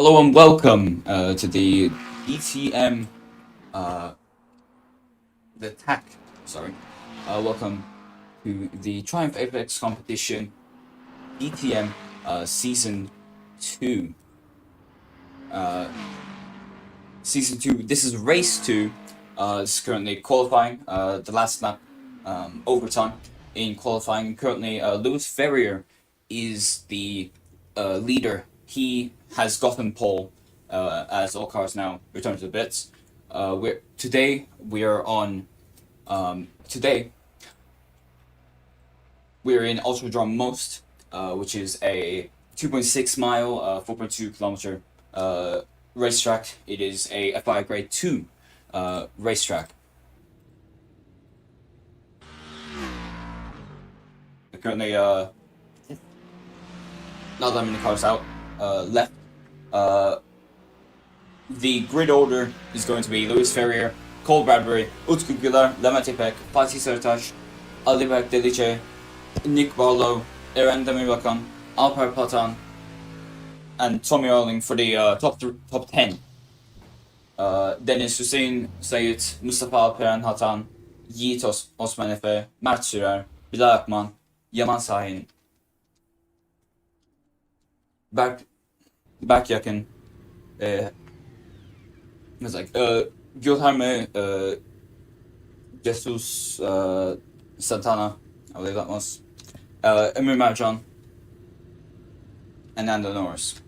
Hello and welcome to the DTM, uh, the TAC, sorry. Welcome to the Triumph Apex competition, DTM Season 2. Season 2, this is Race 2. This is currently qualifying, the last lap overtime in qualifying. Currently, Lewis Ferrier is the leader. He has gotten pole as all cars now return to the pits. Today we're in Autodrom Most, which is a 2.6 mile, 4.2 kilometer racetrack. It is a FI Grade 2 racetrack. Currently, not that many cars out left. The grid order is going to be Lewis Ferrier, Cole Bradbury, Utku Güler, Levent İpek, Fatih Sarıtaş, Ali Berk Delice, Nick Barlow, Eren Demirbakan, Alper Platan, and Tommy Erling for the top 10. Deniz Hüseyin Sayit, Mustafa Alperen Hatan, Yiğit Osman Efe, Mert Sürer, Bilal Akman, Yaman Sahin, Berk Yakın, Gülherme Jesus Santana, I believe that was, Emir Mercan, and Nando Norris.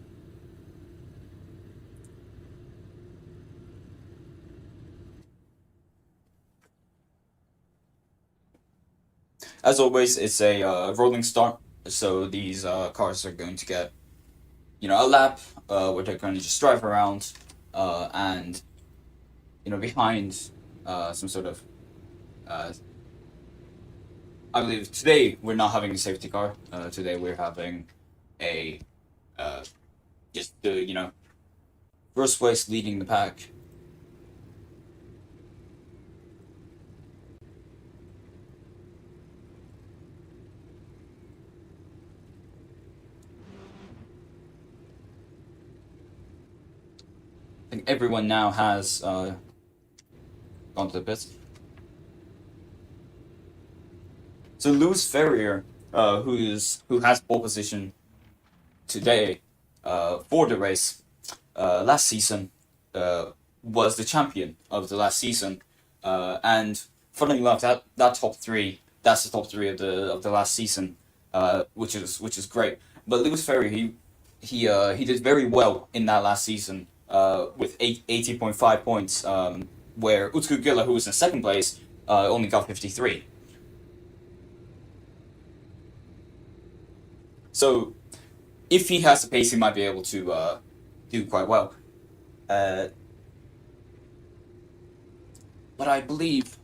As always, it's a rolling start, so these cars are going to get, a lap where they're going to just drive around, and behind some sort of. I believe today we're not having a safety car. Today we're having a just the first place leading the pack. I think everyone now has gone to the pits. So Lewis Ferrier, who has pole position today for the race, last season was the champion of the last season, and funnily enough, that top three, that's the top three of the last season, which is great. But Lewis Ferrier, he did very well in that last season with 80.5 points, where Utku Güler, who was in second place, only got 53. So, if he has the pace, he might be able to do quite well. But I believe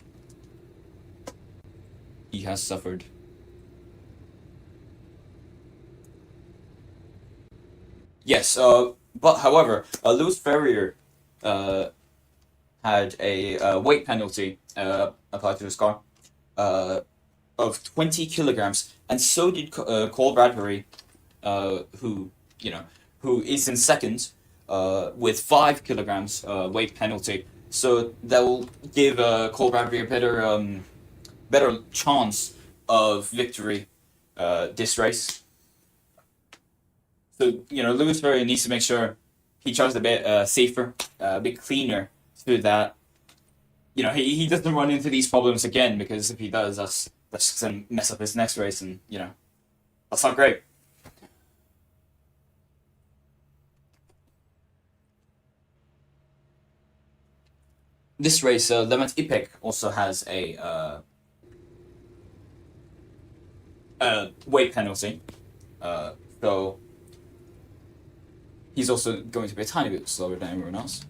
he has suffered. Yes, but however, Lewis Ferrier had a weight penalty applied to his car of 20 kilograms, and so did Cole Bradbury, who is in second with 5 kilograms weight penalty. So that will give Cole Bradbury a better chance of victory this race. So Lewis Ferrier needs to make sure he tries a bit safer, a bit cleaner, so that he doesn't run into these problems again. Because if he does, that's gonna mess up his next race, and that's not great. This race, Levent İpek also has a weight penalty, so he's also going to be a tiny bit slower than everyone else.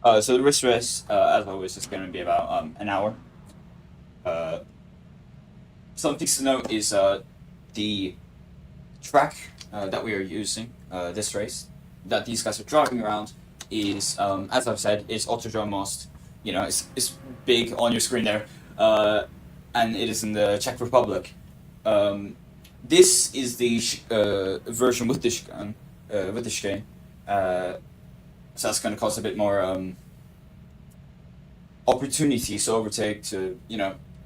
So the wrist race, as always, is going to be about an hour. Uh, Something to note is the track that we are using this race, that these guys are driving around, is as I've said, is Autodrom most. You know, it's big on your screen there, and it is in the Czech Republic. This is the version with the chicane, so that's going to cause a bit more opportunities to overtake, to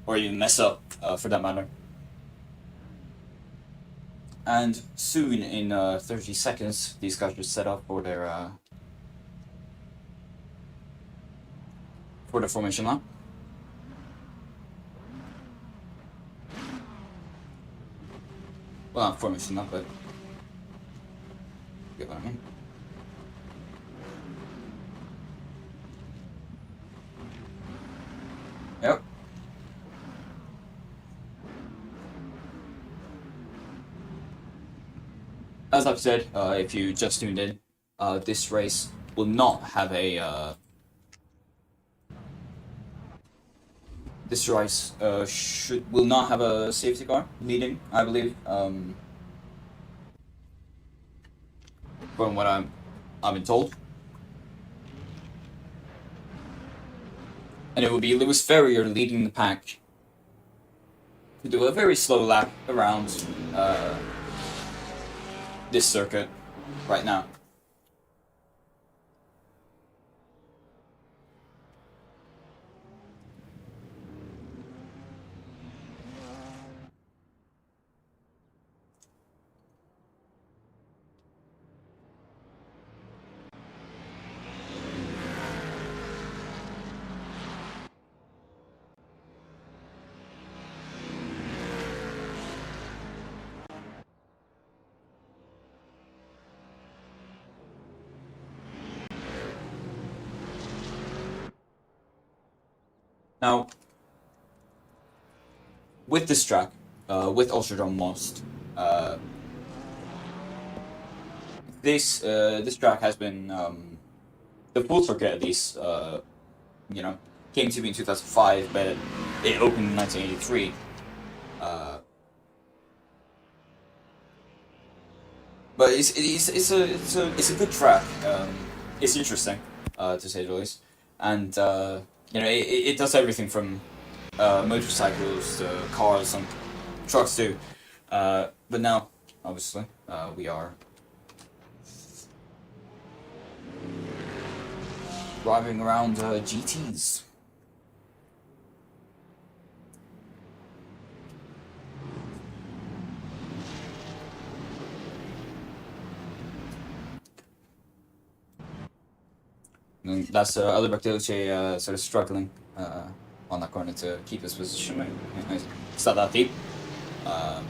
or even mess up for that matter. And soon, in 30 seconds, these guys should set up for their formation lap. Well, not formation lap, but you get what I mean. Yep. As I've said, if you just tuned in, this race will not have a. This race will not have a safety car leading, I believe. From what I've been told, and it will be Lewis Ferrier leading the pack to do a very slow lap around this circuit right now. Now, with this track, with Autodrom Most, this track has been the full circuit at least. Came to be in 2005, but it opened in 1983. But it's a good track. It's interesting, to say the least, and it does everything from motorcycles to cars and trucks too. But now, obviously, we are driving around GTs. And that's Albert Dilce sort of struggling on that corner to keep his position. It's not that deep. I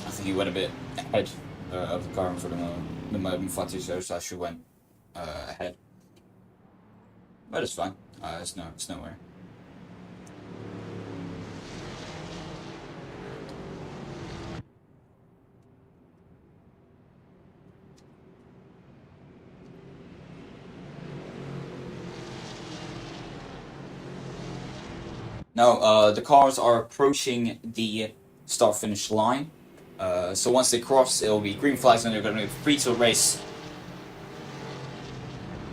think he went a bit ahead of the car in front of the Mufati, so actually went ahead. But it's fine. It's nowhere. Now, the cars are approaching the start-finish line. So once they cross, it'll be green flags and they're going to be free to race.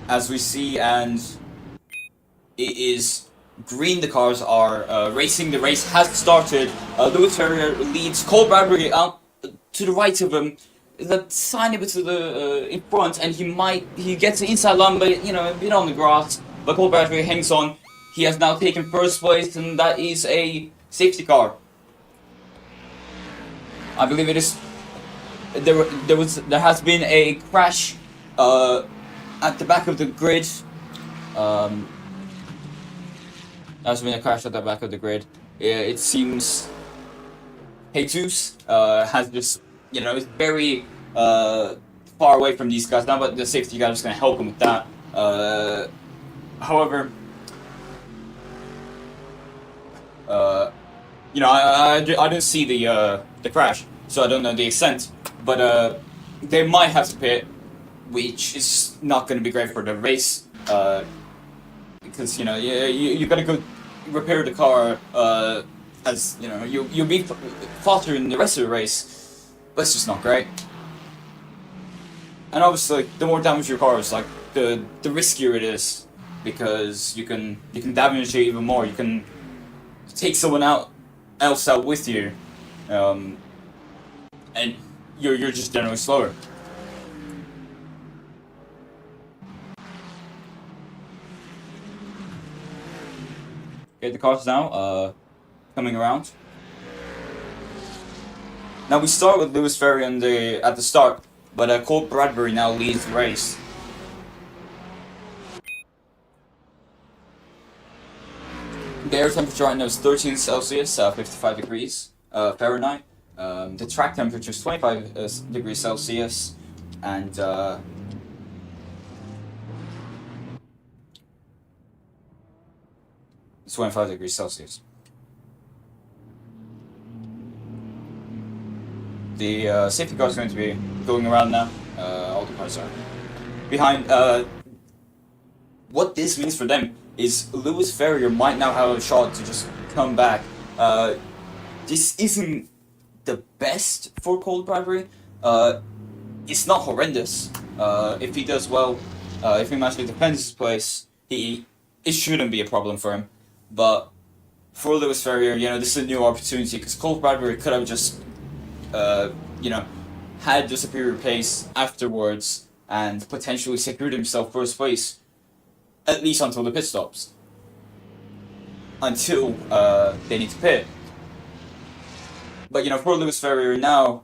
As we see, and it is green, the cars are racing. The race has started. Lewis Ferrier leads. Cole Bradbury out to the right of him. The tiny bit to the in front, and he gets the inside line, but a bit on the grass. But Cole Bradbury hangs on. He has now taken first place, and that is a safety car. I believe it is. There has been a crash at the back of the grid. There's been a crash at the back of the grid. It seems Jesus has just is very far away from these guys now, but the safety guy is going to help him with that. However, I didn't see the crash, so I don't know the extent. But they might have to pit, which is not going to be great for the race. because you gotta go repair the car. As you'll be faster in the rest of the race, but it's just not great. And obviously, the more damage your car is, like the riskier it is, because you can damage it even more. You can take someone else out with you, and you're just generally slower. Okay, the car's now coming around. Now we start with Lewis Ferry at the start, but Cole Bradbury now leads the race. The air temperature right now is 13 Celsius, 55 degrees Fahrenheit. The track temperature is 25 degrees Celsius, and it's 25 degrees Celsius. The safety car is going to be going around now. All the cars are behind. What this means for them is Lewis Ferrier might now have a shot to just come back. This isn't the best for Cole Bradbury. It's not horrendous. If he does well, if he actually defends his place, it shouldn't be a problem for him. But for Lewis Ferrier, this is a new opportunity, because Cole Bradbury could have just had the superior pace afterwards and potentially secured himself first place, at least until the pit stops. Until they need to pit. But for Lewis Ferrier now,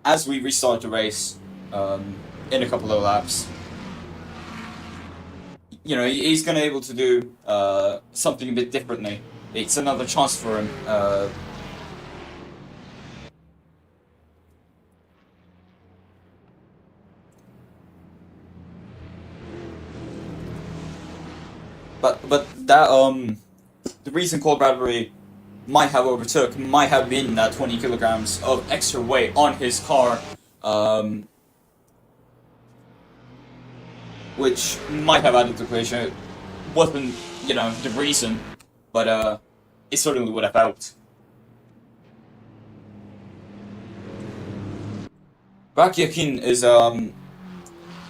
as we restart the race in a couple of laps, he's going to be able to do something a bit differently. It's another chance for him. But that the reason Cole Bradbury might have been that 20 kilograms of extra weight on his car, which might have added to the equation. It wasn't the reason, but it certainly would have helped. Bakyakin is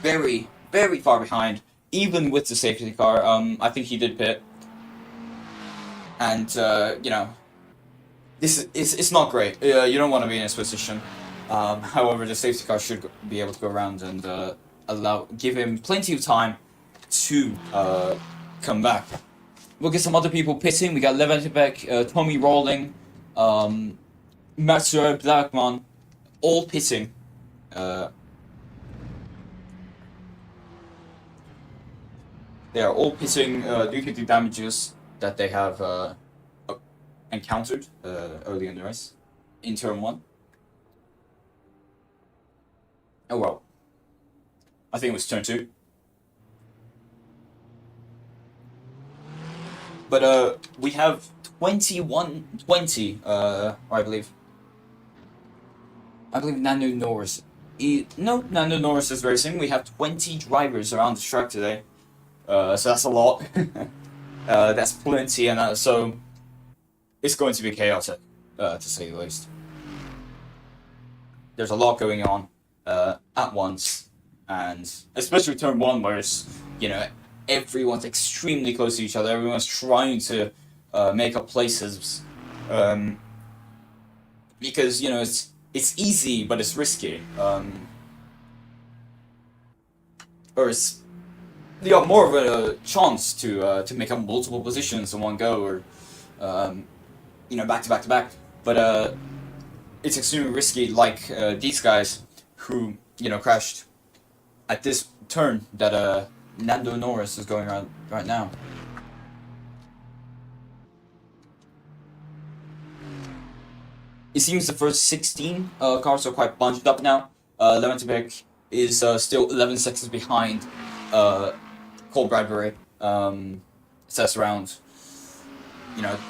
very, very far behind, even with the safety car. I think he did pit, and it's not great. You don't want to be in this position. However, the safety car should be able to go around and give him plenty of time to come back. We'll get some other people pitting. We got Leventibek, Tommy Rawling, Matsuo Blackman, all pitting. They are all pitting due to the damages that they have encountered early in the race, in turn 1. Oh well. I think it was turn 2. But we have 21-20, I believe. Nando Norris. Nando Norris is racing. We have 20 drivers around the track today. So that's a lot. That's plenty, and so it's going to be chaotic, to say the least. There's a lot going on at once, and especially turn 1, where it's, everyone's extremely close to each other. Everyone's trying to make up places, because it's easy, but it's risky. Or you got more of a chance to make up multiple positions in one go, or back to back to back. But it's extremely risky, like these guys who crashed at this turn that Nando Norris is going around right now. It seems the first 16 cars are quite bunched up now. Leventibek is still 11 seconds behind Cole Bradbury. So that's around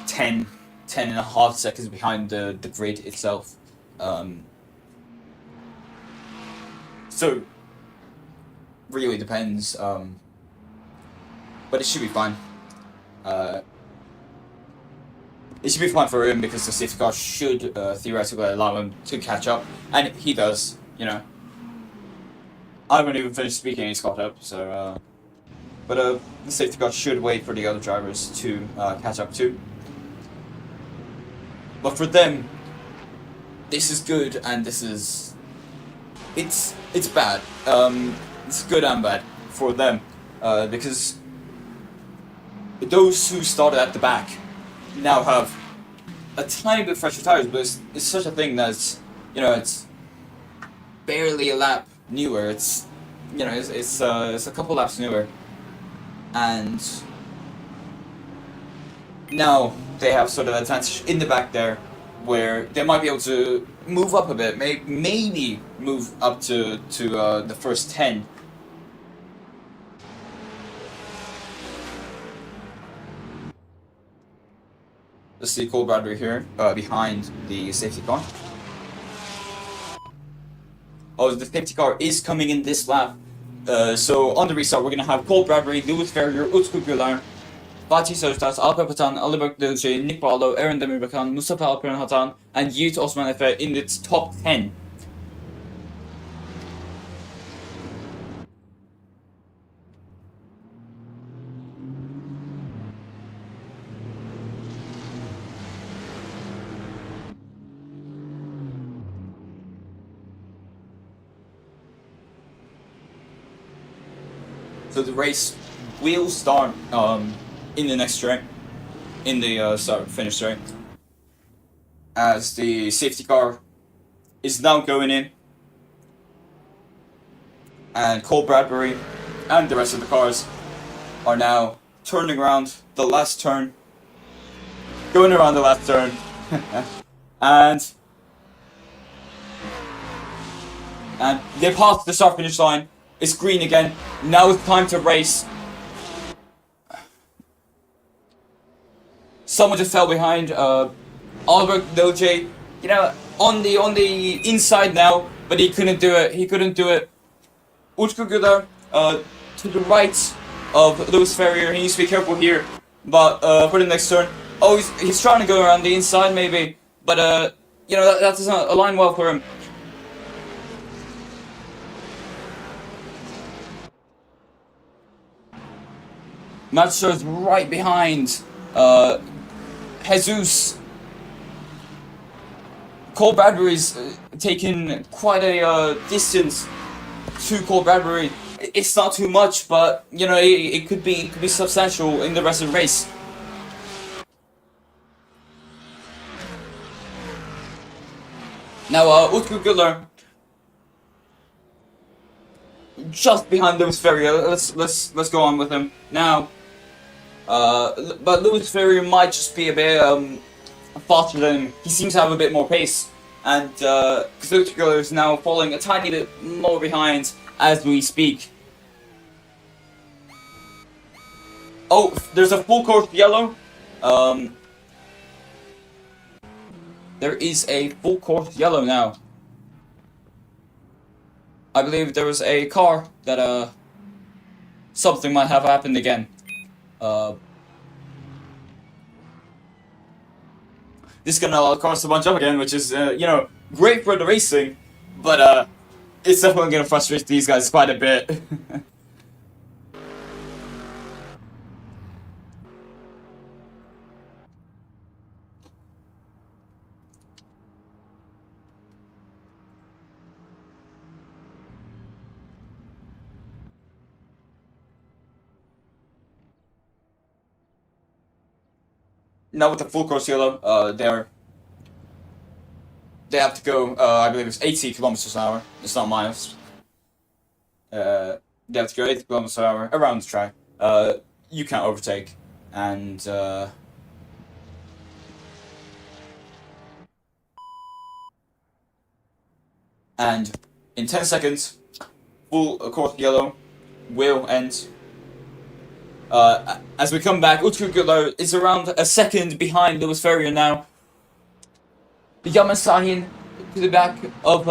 10 and a half seconds behind the grid itself. So really depends. But it should be fine. It should be fine for him because the safety car should theoretically allow him to catch up, and he does. You know, I haven't even finished speaking. He's caught up. So, but the safety car should wait for the other drivers to catch up too. But for them, this is good, and this is it's bad. It's good and bad for them because those who started at the back now have a tiny bit fresher tires, but it's such a thing that's, you know, it's barely a lap newer. It's, you know, it's a couple laps newer, and now they have sort of advantage in the back there, where they might be able to move up a bit, maybe move up to the first 10. Let's see Cole Bradbury here, behind the safety car. Oh, the safety car is coming in this lap. So on the restart, we're going to have Cole Bradbury, Lewis Ferrier, Utku Güler, Fatih Söztaş, Alper Patan, Alibek Dilce, Nick Barlow, Aaron Demirbakan, Mustafa Alperen Hatan, and Yiğit Osman Efe in its top 10. So the race will start in the next straight, in the finish straight, as the safety car is now going in, and Cole Bradbury and the rest of the cars are now turning around the last turn, going around the last turn, and they passed the start finish line. It's green again. Now it's time to race. Someone just fell behind. Oliver Dilce, you know, on the inside now, but he couldn't do it. Utku Güler, to the right of Lewis Ferrier. He needs to be careful here. But for the next turn, oh, he's trying to go around the inside maybe, but you know, that doesn't align well for him. Matsu's right behind Jesus. Cole Bradbury's taken quite a distance to Cole Bradbury. It's not too much, but you know, it could be substantial in the rest of the race. Now Utku Güler just behind Lewis Ferrier. Let's go on with him now. But Lewis Ferrier might just be a bit faster than him. He seems to have a bit more pace, and Utku Güler is now falling a tiny bit more behind as we speak. Oh, there's a full course yellow. There is a full course yellow now. I believe there was a car that something might have happened again. This is gonna allow cars to bunch up again, which is you know, great for the racing, but it's definitely gonna frustrate these guys quite a bit. Now with the full course yellow, they have to go. I believe it's 80 kilometers an hour. It's not miles. They have to go 80 kilometers an hour around the track. You can't overtake, and in 10 seconds, full course yellow will end. As we come back, Utku Güler is around a second behind Lewis Ferrier now. Yaman Sahin to the back of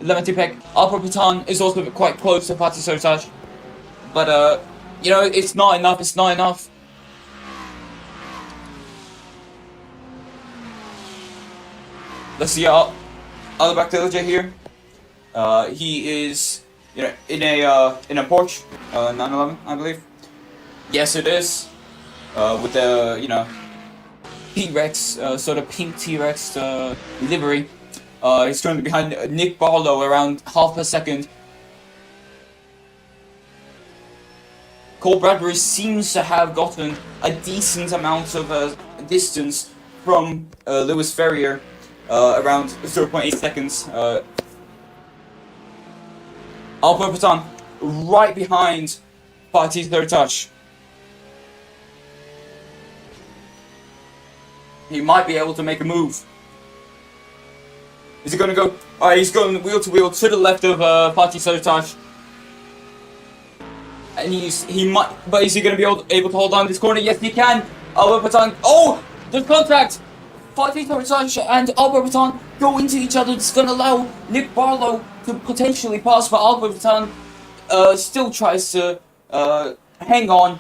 Levent İpek. Alper Patan is also quite close to Fatih Söztaş. But you know, it's not enough. It's not enough. Let's see Albert Dillinger here. He is, you know, in a Porsche 911, I believe. Yes, it is. With the, you know, T-Rex, sort of pink T-Rex livery. He's currently behind Nick Barlow around half a second. Cole Bradbury seems to have gotten a decent amount of distance from Lewis Ferrier, around 0.8 seconds. Albert Paton right behind Fatih third touch. He might be able to make a move. Is he going to go? Alright, he's going wheel to wheel to the left of Fatih third touch. And he might, but is he going to be able to hold on this corner? Yes, he can. Albert Paton. Oh, there's contact. Fatih Torresage and Albert Paton go into each other. It's going to allow Nick Barlow to potentially pass, but Albert Paton still tries to hang on.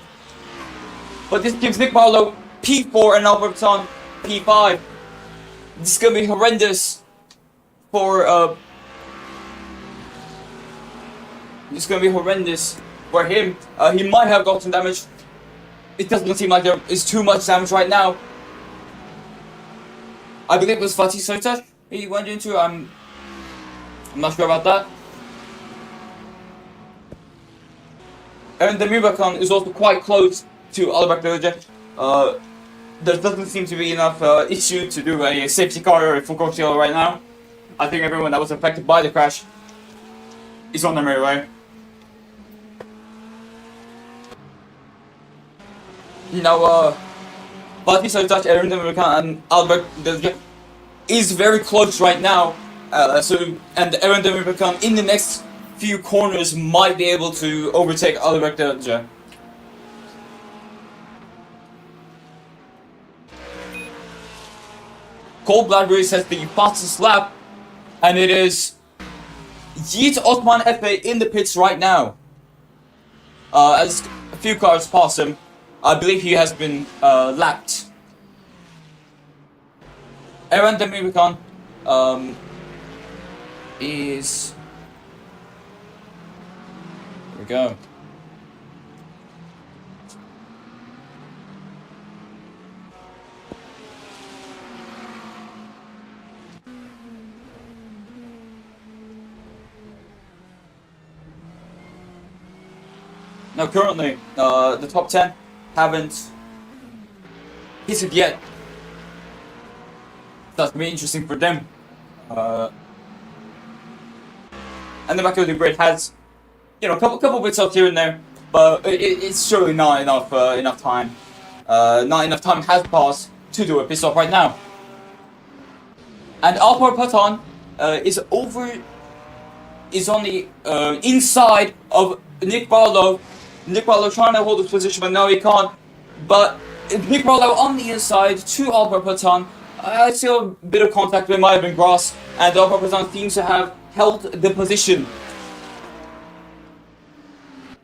But this gives Nick Barlow P4 and Albert Paton P5. This is going to be horrendous for it's going to be horrendous for him. He might have gotten damage. It doesn't seem like there is too much damage right now. I believe it was Fatih Sotash he went into. I'm not sure about that. And the Mubakon is also quite close to Albert Dillinger. There doesn't seem to be enough issue to do a safety car or a full cocktail right now. I think everyone that was affected by the crash is on their merry way. Now, Fatih Sotash, Aaron Demirkan, and Albert Dillinger is very close right now. And Aaron Demirkan in the next few corners might be able to overtake Albert Dillinger. Cole Bradbury says the fastest lap, and it is Yiğit Osman Efe in the pits right now. As a few cars pass him, I believe he has been lapped. Aaron Demirkan is... Here we go. Now currently, the top 10 haven't hit it yet. That's going to be interesting for them. And the back of the grid has, you know, a couple bits up here and there, but it's surely not enough time. Not enough time has passed to do a pit stop right now. And Alpar Patan is on the inside of Nick Barlow. Nick Barlow trying to hold his position, but no, he can't. But Nick Barlow on the inside to Albert Patan. I see a bit of contact, but it might have been grass, and Albert Patan seems to have held the position.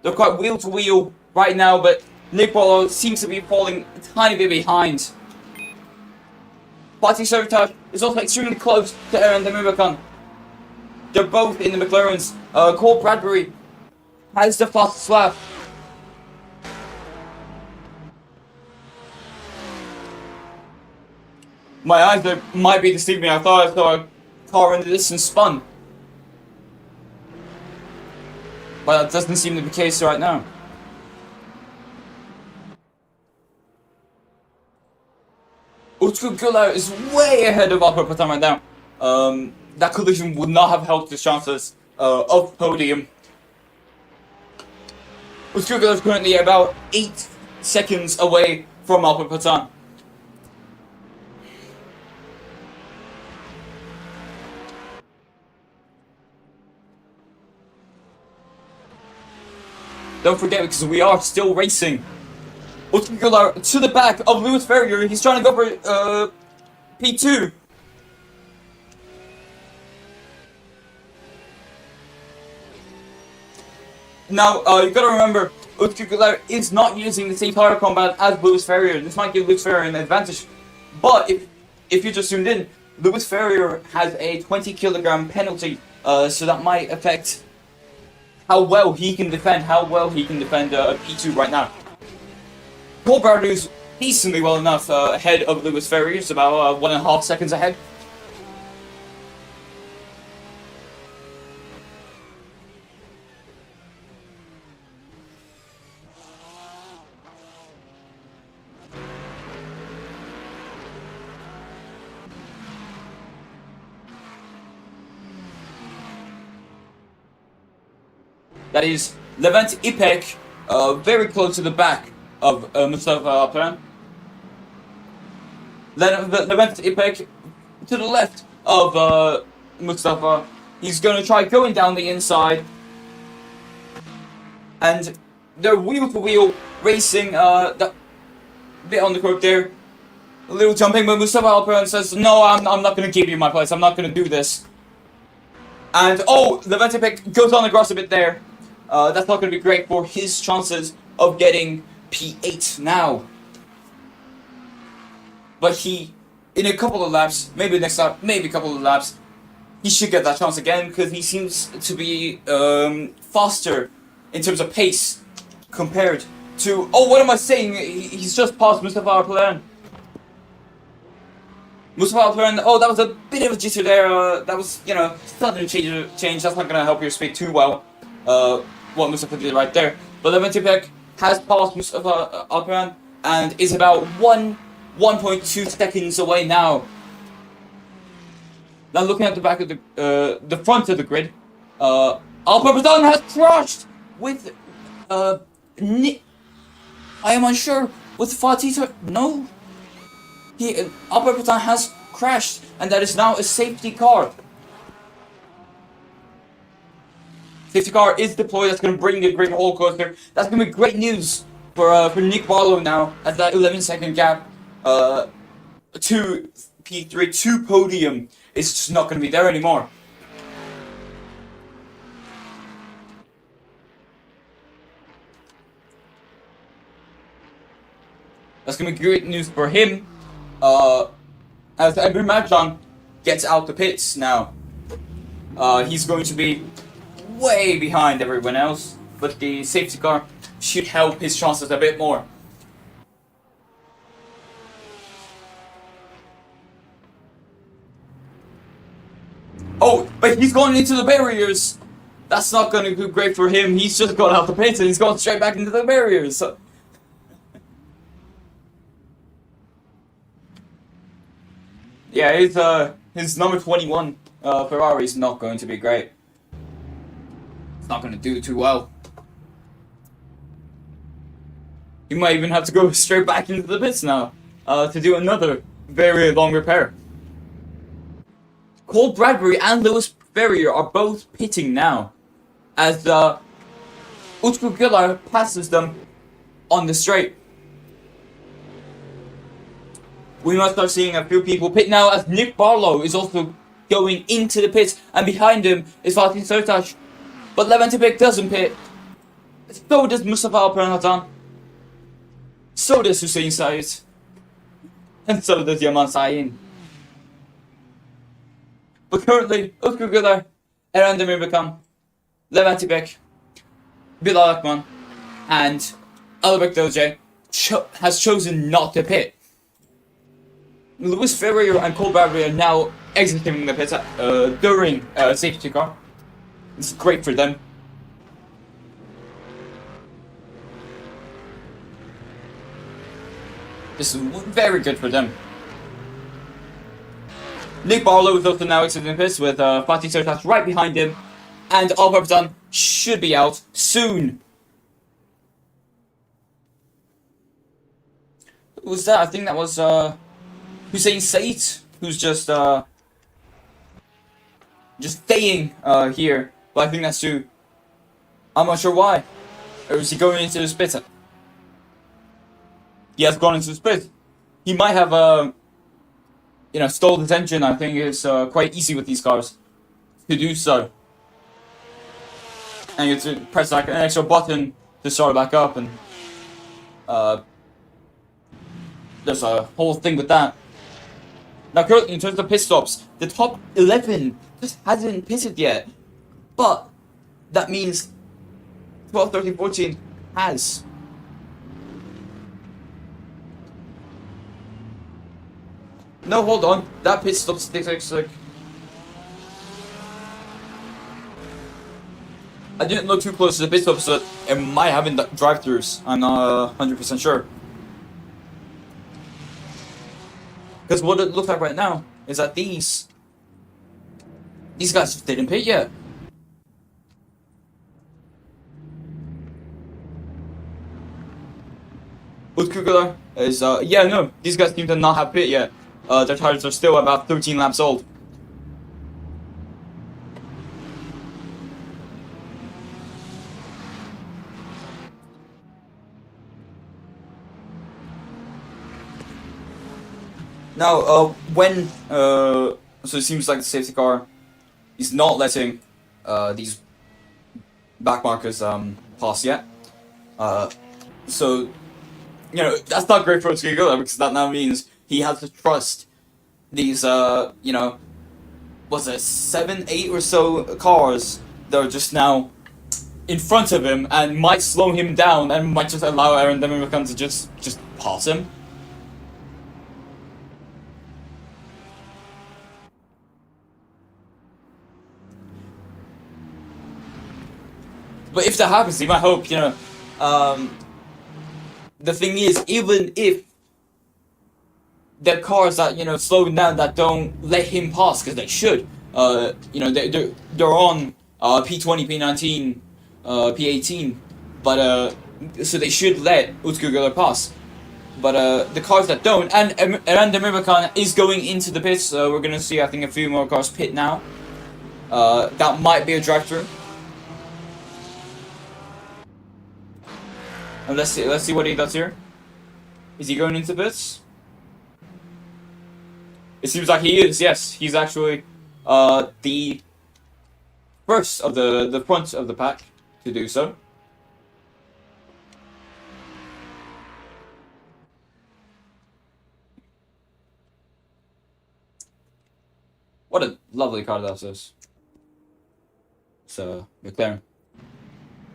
They're quite wheel to wheel right now, but Nick Barlow seems to be falling a tiny bit behind. Fatih Sotash is also extremely close to Aaron Demirkan. They're both in the McLarens. Cole Bradbury has the fastest lap. My eyes might be deceiving me. I thought I saw a car in the distance spun. But that doesn't seem to be the case right now. Utku Güler is way ahead of Alper Patan right now. That collision would not have helped his chances of podium. Utku Güler is currently about 8 seconds away from Alper Patan. Don't forget, because we are still racing. Utku Güler to the back of Lewis Ferrier. He's trying to go for P2. Now, you gotta remember, Utkukular is not using the same tire combat as Lewis Ferrier. This might give Lewis Ferrier an advantage. But if you just zoomed in, Lewis Ferrier has a 20 kg penalty, so that might affect how well he can defend, P2 right now. Paul Bradley's decently well enough ahead of Lewis Ferrier, it's about 1.5 seconds ahead. That is Levent Ipek, very close to the back of Mustafa Alperan. Levent Ipek to the left of Mustafa. He's going to try going down the inside. And they're wheel to wheel racing, that bit on the curb there. A little jumping, but Mustafa Alperan says, no, I'm not going to give you my place. I'm not going to do this. And, oh, Levent Ipek goes on the grass a bit there. That's not going to be great for his chances of getting P8 now. But he, in a couple of laps, maybe next lap, maybe a couple of laps, he should get that chance again because he seems to be faster in terms of pace compared to... Oh, what am I saying? He's just passed Mustafa Alperan. Mustafa Alperan, oh, that was a bit of a jitter there. That was, sudden change. That's not going to help your speed too well. What Mustafa did right there. But Levent Ipek has passed Mustafa Alperan and is about 1.2 seconds away now. Now looking at the back of the front of the grid, Alperan has crashed with I am unsure with Fatih. No, Alperan has crashed, and that is now a safety car. Safety car is deployed. That's going to bring the great roller coaster. That's going to be great news for Nick Barlow now at that 11-second gap to P3 to podium. It's just not going to be there anymore. That's going to be great news for him as Emre Madjan gets out the pits now. He's going to be way behind everyone else, but the safety car should help his chances a bit more. Oh, but he's going into the barriers. That's not going to be great for him. He's just got out the pits and he's going straight back into the barriers. So. Yeah, his number 21 Ferrari is not going to be great. It's not going to do too well. You might even have to go straight back into the pits now to do another very long repair. Cole Bradbury and Lewis Ferrier are both pitting now as Utku Güllar passes them on the straight. We must start seeing a few people pit now as Nick Barlow is also going into the pits, and behind him is Fatih Sertaç. But Levent Ipek doesn't pit. So does Mustafa Alperan. So does Hüseyin Said. And so does Yaman Sahin. But currently, Utku Güllar, Eren Demirbakan, Levent Ipek, Bilal Akman, and Alibek Doje has chosen not to pit. Lewis Ferrier and Cole Bradbury are now exiting the pits during safety car. It's great for them. This is very good for them. Nick Barlow is also now exiting the pits with Fatih Sertaç right behind him, and Alperan should be out soon. Who was that? I think that was Hüseyin Said, who's just staying here. But I think that's true. I'm not sure why. Or is he going into the split? He has gone into the split. He might have stalled his engine. I think it's quite easy with these cars to do so. and you have to press like an extra button to start it back up, and there's a whole thing with that. Now, currently, in terms of pit stops, the top 11 just hasn't pitted yet, but that means 12, 13, 14 has. No, hold on. That pit stop takes like. I didn't look too close to the pit stop, so it might have been drive-thrus. I'm not 100% sure. Because what it looks like right now is that these guys didn't pit yet. Utkugler is yeah, no, these guys seem to not have pit yet. Their tires are still about 13 laps old. Now, when so it seems like the safety car is not letting these back markers pass yet. So you know that's not great for Utkugler because that now means he has to trust these you know, was it 7, 8 or so cars that are just now in front of him and might slow him down and might just allow Aaron Demirokan to just pass him. But if that happens, you might hope, you know, the thing is, even if there are cars that, you know, slow down that don't let him pass, because they should, you know, they're on P20, P19, P18, but, so they should let Utkugler pass. But the cars that don't, and Demirokan is going into the pits, so we're going to see, I think, a few more cars pit now. That might be a drive-through. And let's see what he does here. Is he going into pits? It seems like he is. Yes, he's actually the first of the front of the pack to do so. What a lovely car that is. So McLaren.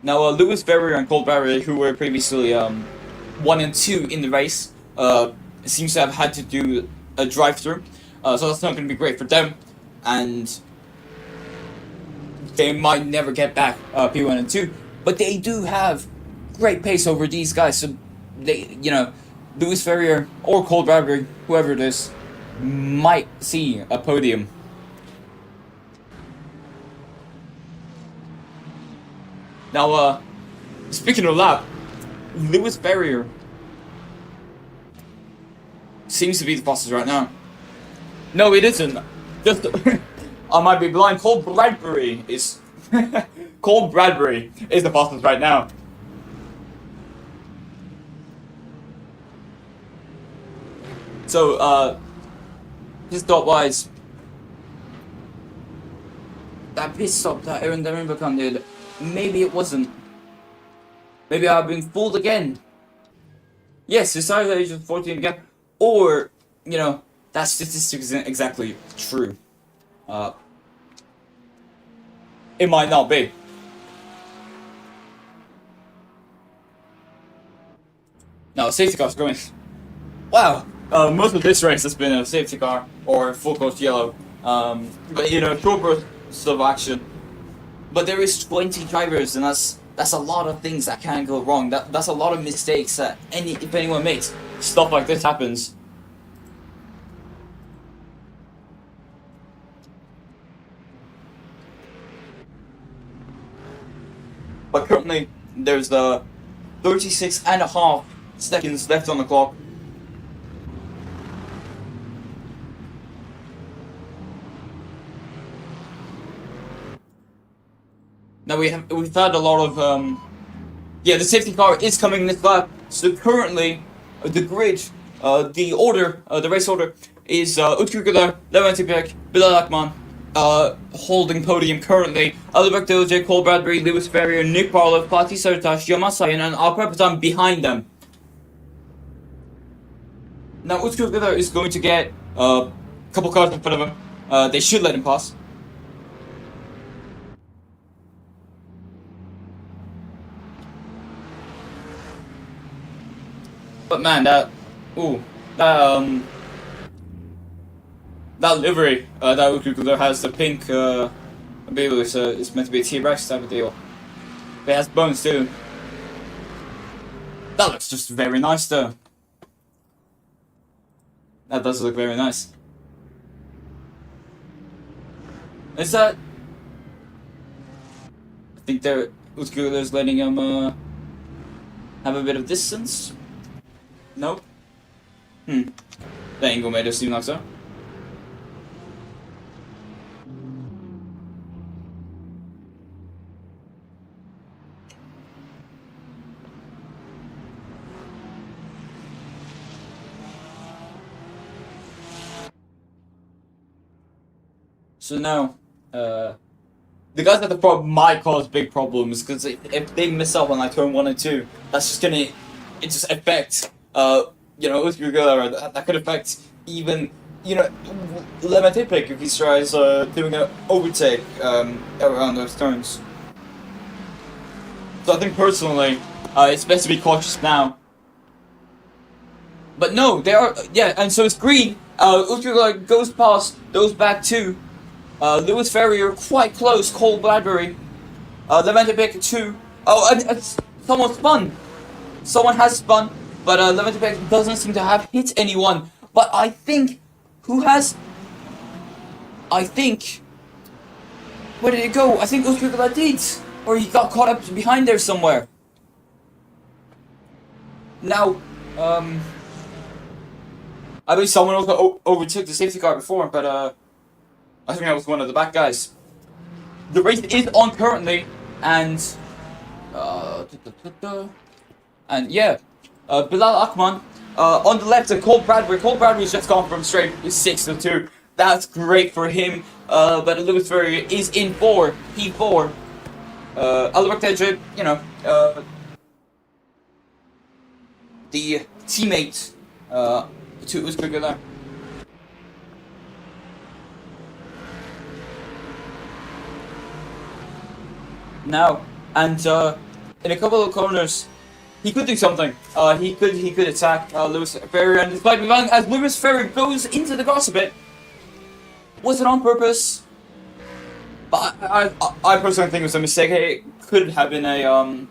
Now, Lewis Ferrier and Cole Barry, who were previously 1 and 2 in the race, seems to have had to do a drive-through, so that's not going to be great for them, and they might never get back P1 and 2, but they do have great pace over these guys, so they, you know, Lewis Ferrier or Cole Barry, whoever it is, might see a podium. Now, speaking of that, Lewis Ferrier seems to be the fastest right now. No, it isn't. Just I might be blind. Cole Bradbury is Cole Bradbury is the fastest right now. So, just thought-wise, that pit stop that Aaron Demirokan did. Maybe it wasn't. Maybe I've been fooled again. Yes, it's either age of 14 again, or, you know, that statistic isn't exactly true. It might not be. Now, safety car's going. Wow, most of this race has been a safety car or full course yellow. But you know, short bursts of action. But there is 20 drivers, and that's a lot of things that can go wrong. That's a lot of mistakes that if anyone makes, stuff like this happens. But currently, there's 36.5 seconds left on the clock. Now we've had a lot of yeah, the safety car is coming this lap. So currently, the grid, the order, the race order is Utkugler, Leventipek, Bilal Akman, holding podium currently. Alberto J. Cole Bradbury, Lewis Ferrier, Nick Barlow, Fatih Sarıtaş, Yaman Sayın, and Alper Patan behind them. Now Utku Gıdar is going to get a couple cars in front of him. They should let him pass. But man, that livery that Utku Gıdar has, the pink, I believe it's meant to be a T-Rex type of deal. But it has bones too. That looks just very nice though. That does look very nice. Is that? I think Utku is letting him have a bit of distance. Nope. The angle made it seem like so. So now, the guys at the front might cause big problems because if they miss out on like turn 1 and 2, that's just gonna affect Utku Gıdar. That could affect even Levent Ipik if he tries doing an overtake around those turns. So I think personally, it's best to be cautious now. But no, they are and so it's green. Utku Gıdar goes past, goes back to. Lewis Ferrier quite close. Cole Bradbury. Levent Ipik 2. Oh, and someone spun. Someone has spun, but Levent Ipik doesn't seem to have hit anyone. But I think where did it go? I think Utku Gıdar did, or he got caught up behind there somewhere. Now, I believe someone also overtook the safety car before, but I think that was one of the back guys. The race is on currently, and Bilal Akman on the left of Cole Bradbury. Cole Bradbury's just gone from straight 6 to 2. That's great for him. But Lewis Ferrier is in P4. Alberto, the teammate to Utku Gıdar. Now, and in a couple of corners, he could do something. He could attack Lewis Ferrier, and despite as Lewis Ferrier goes into the grass a bit, was it on purpose? But I personally think it was a mistake. It could have been a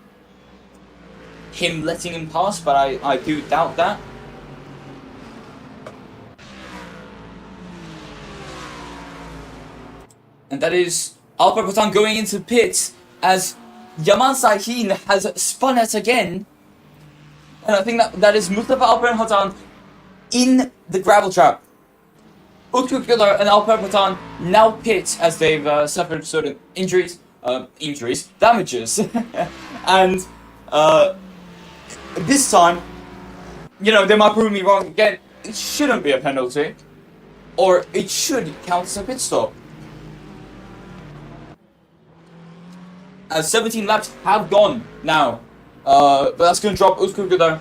him letting him pass, but I do doubt that. And that is Alper Patan going into pits as Yaman Sayın has spun it again. And I think that is Mustafa Alper Patan in the gravel trap. Utku Gıdar and Alper Patan now pit as they've suffered sort of damages. And this time, they might prove me wrong again. It shouldn't be a penalty, or it should count as a pit stop. As 17 laps have gone now, but that's going to drop Utku Gıdar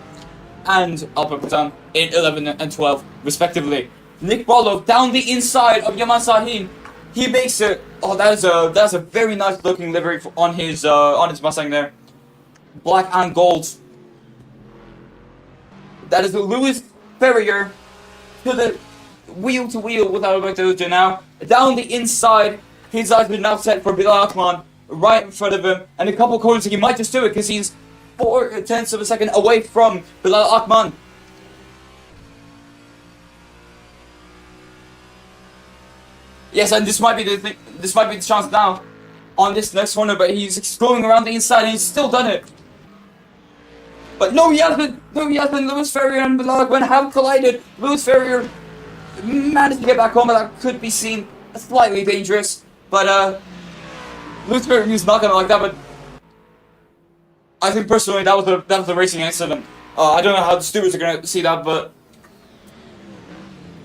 and Alper Patan in 11 and 12 respectively. Nick Barlow down the inside of Yaman Sayın. He makes it. Oh, that's a very nice looking livery on his Mustang there, black and gold. That is Lewis Ferrier to the wheel to wheel with Alberto now down the inside. His eyes are now set for Bilal Akman right in front of him, and a couple corners he might just do it because he's 0.4 of a second away from Bilal Akman. Yes, and this might be the chance now on this next corner, but he's going around the inside and he's still done it. But no, he hasn't. Lewis Ferrier and Bilal Akman have collided. Lewis Ferrier managed to get back home, but that could be seen as slightly dangerous. But Lewis Ferrier is not gonna like that. But I think personally that was a racing accident. I don't know how the stewards are gonna see that, but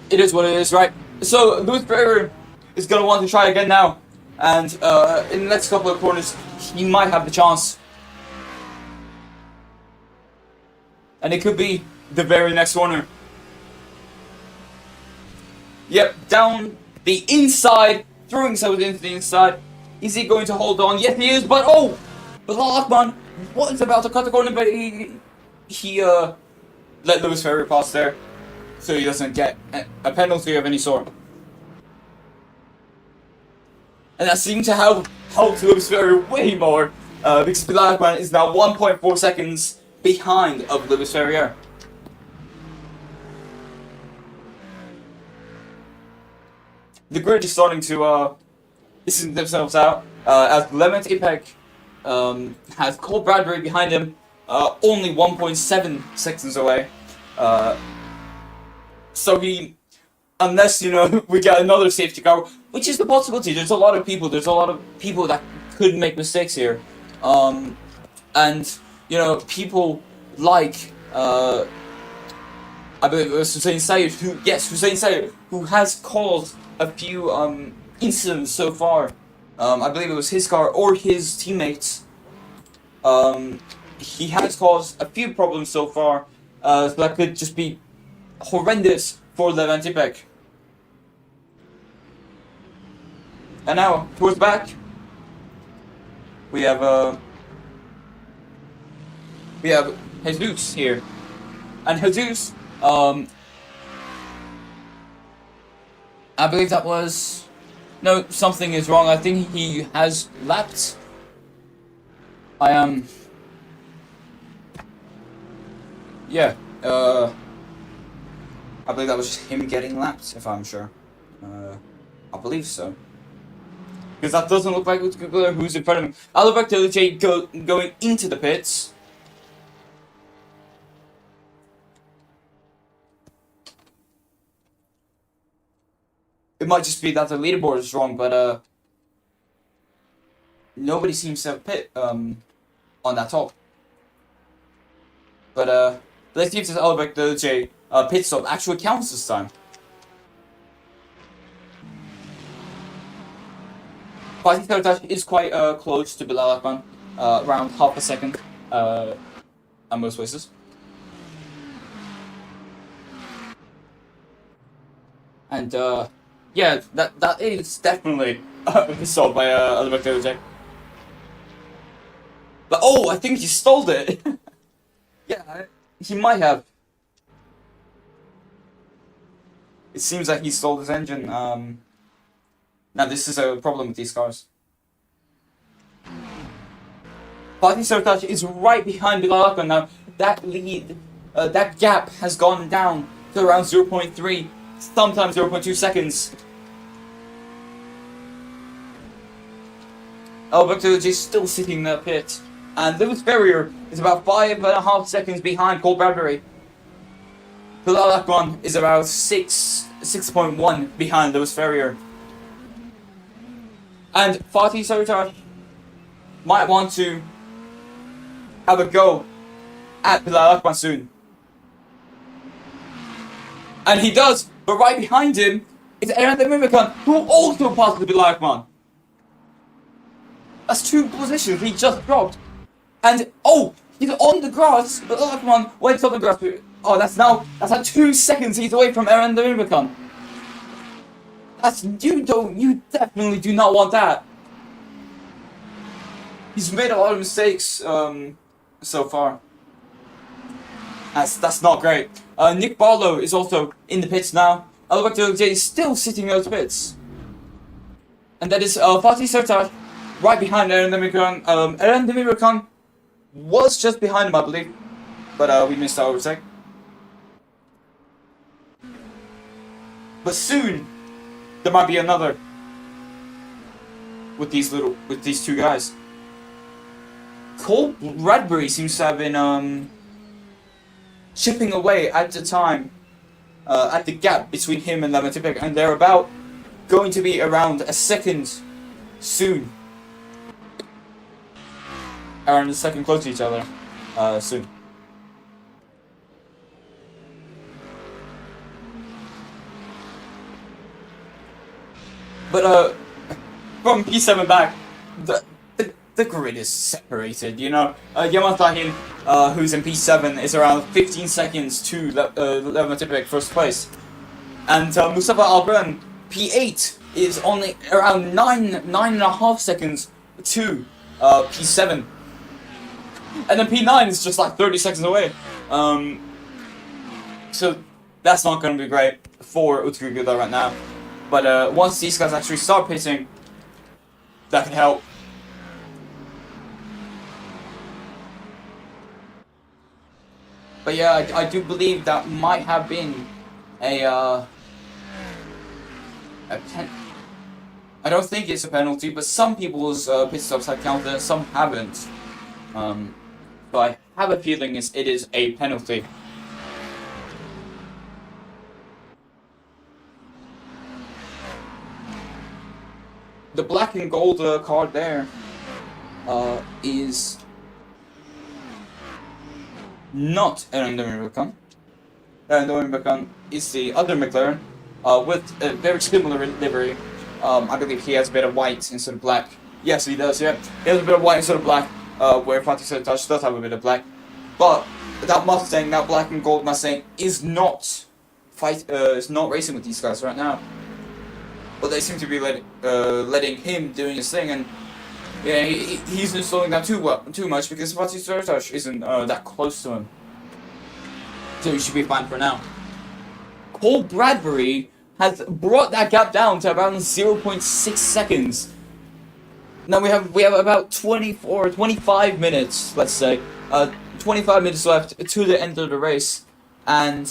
it is what it is, right? So Lewis Ferrier is going to want to try again now. And in the next couple of corners, he might have the chance. And it could be the very next corner. Yep, down the inside, throwing himself into the inside. Is he going to hold on? Yes, he is, but oh! Bilal Akman was about to cut the corner, but he let Lewis Ferrier pass there, so he doesn't get a penalty of any sort. And that seemed to help Lewis Ferrier way more, because Bilal Akman is now 1.4 seconds behind of Lewis Ferrier. The grid is starting to distance themselves out, as Levent Ipek has Cole Bradbury behind him, only 1.7 seconds away. So he, unless, you know, we get another safety car, which is the possibility. There's a lot of people that could make mistakes here. And, you know, people like, I believe it was Hussein Sayed, who has caused a few incidents so far. I believe it was his car or his teammates. He has caused a few problems so far, so that could just be horrendous for Levent Ipek. And now, towards the back, we have Jesus here. And Jesus, I believe that was... No, something is wrong. I think he has lapped. Yeah, I believe that was just him getting lapped, if I'm sure. I believe so. Because that doesn't look like who's in front of him. I look back to LJ going into the pits. It might just be that the leaderboard is wrong, but nobody seems to have a pit on that top. But let's see if this Albert LJ pit stop actually counts this time. Fatih Sarıtaş is quite close to Bilal Akman, around half a second at most places. And yeah, that is definitely solved by Albert LJ. But oh, I think he stole it. Yeah, he might have. It seems like he stole his engine. Now this is a problem with these cars. Fatih Sarıtaş is right behind Bilal Akman now. That lead, that gap has gone down to around 0.3, sometimes 0.2 seconds. Alberto is still sitting in that pit. And Lewis Ferrier is about 5.5 seconds behind Cole Bradbury. Bilal Akman is about 6.1 behind Lewis Ferrier. And Fatih Sarıtaş might want to have a go at Bilal Akman soon. And he does, but right behind him is Eren Demirbakan, who also passed Bilal Akman. That's 2 positions he just dropped. And oh, he's on the grass, but Bilal Akman went on the grass. Oh, that's at 2 seconds he's away from Eren Demirbakan. You definitely do not want that. He's made a lot of mistakes so far. That's not great. Nick Barlow is also in the pits now. Alberto J is still sitting in those pits. And that is Fatih Sarıtaş right behind Eren Demirbakan. Eren Demirbakan was just behind him, I believe. But we missed our overtake. But soon there might be another with these 2 guys. Cole Bradbury seems to have been chipping away at the time, at the gap between him and Levent Ipek, and they're about going to be around a second soon. Around a second close to each other soon. But from P7 back, the grid is separated. You know, Yamatahin, who's in P7, is around 15 seconds to Levantipek first place, and Mustafa Albran, P8, is only around 9.5 seconds to P7, and then P9 is just like 30 seconds away. So that's not going to be great for Utsuguda right now. But once these guys actually start pitting, that can help. But yeah, I do believe that might have been a I don't think it's a penalty, but some people's pit stops have counted, some haven't. So I have a feeling it is a penalty. The black and gold card there is not Aaron Dominguez. Aaron Dominguez is the other McLaren with a very similar livery. I believe he has a bit of white instead of black. Yes, he does, yeah. He has a bit of white instead of black, where Fatih Sertaç does have a bit of black. But that Mustang, that black and gold Mustang, is not racing with these guys right now. But they seem to be letting him doing his thing, and yeah, he's not slowing down too much because Fatih Sertaç isn't that close to him. So he should be fine for now. Cole Bradbury has brought that gap down to around 0.6 seconds. Now we have about 25 minutes, let's say, 25 minutes left to the end of the race, and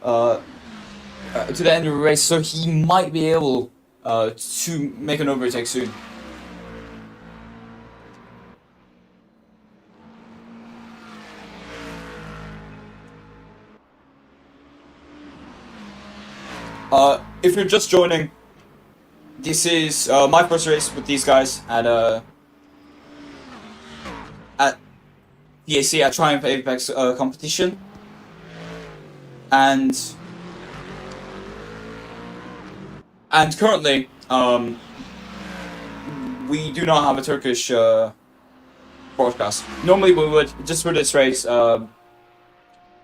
to the end of the race, so he might be able to make an overtake soon. If you're just joining, this is my first race with these guys at TAC, at Triumph Apex competition, and currently we do not have a Turkish broadcast. Normally we would, just for this race,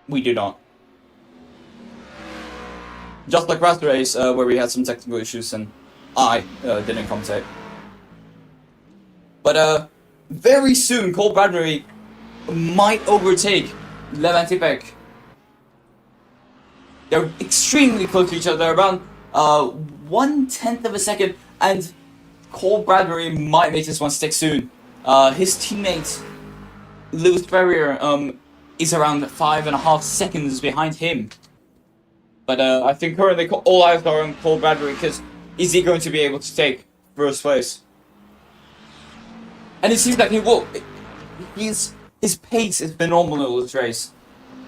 we do not. Just like last race, where we had some technical issues and I didn't commentate. But very soon, Cole Bradbury might overtake Levantipek. They're extremely close to each other, around 1/10 of a second, and Cole Bradbury might make this one stick soon. His teammate Lewis Ferrier is around 5.5 seconds behind him. But I think currently all eyes are on Cole Bradbury, because is he going to be able to take first place? And it seems like he will. His pace is phenomenal this race.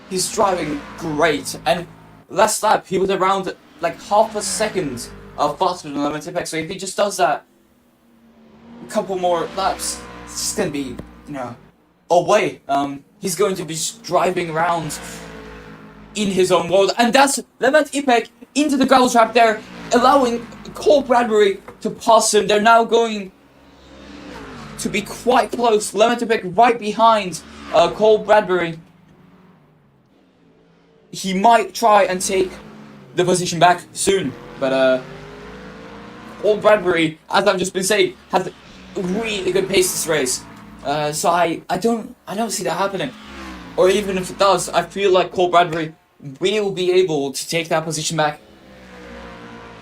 He's driving great, and last lap he was around like half a second faster than Levantipek. So if he just does that a couple more laps, it's just gonna be, you know, away. He's going to be driving around in his own world, and that's Levantipek into the gravel trap there, allowing Cole Bradbury to pass him. They're now going to be quite close. Levantipek right behind Cole Bradbury. He might try and take the position back soon, but Cole Bradbury, as I've just been saying, has really good pace this race. So I don't see that happening. Or even if it does, I feel like Cole Bradbury will be able to take that position back,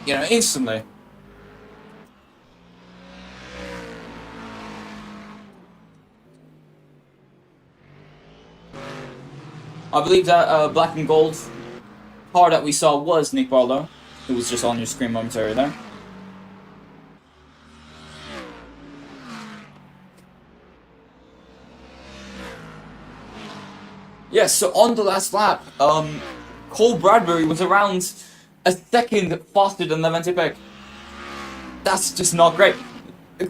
you know, instantly. I believe that black and gold car that we saw was Nick Barlow, who was just on your screen momentarily there. Yes, so on the last lap, Cole Bradbury was around a second faster than Levantipek. That's just not great.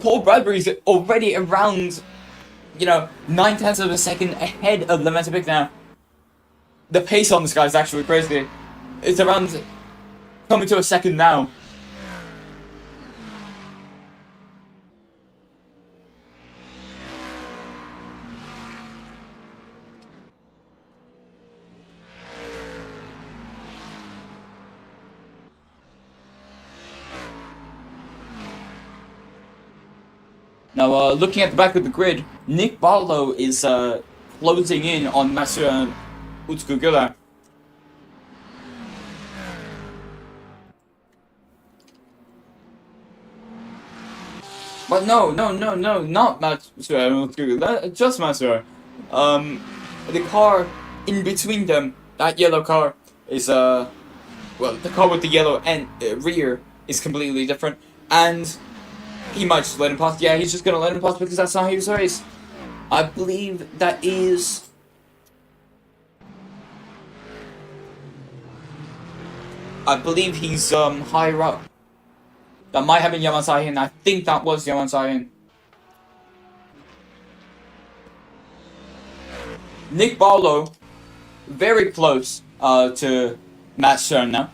Cole Bradbury's already around, you know, 9/10 of a second ahead of Levantipek now. The pace on this guy is actually crazy. It's around coming to a second now. Now, looking at the back of the grid, Nick Barlow is closing in on Master Utku. But no, not Master, just Master. The car in between them, that yellow car, is well, the car with the yellow and rear is completely different, and he might just let him pass. Yeah, he's just gonna let him pass because that's not his race. I believe that is. I believe he's higher up. That might have been Yaman Sahin. I think that was Yaman Sahin. Nick Barlow, very close to Matt Stern now.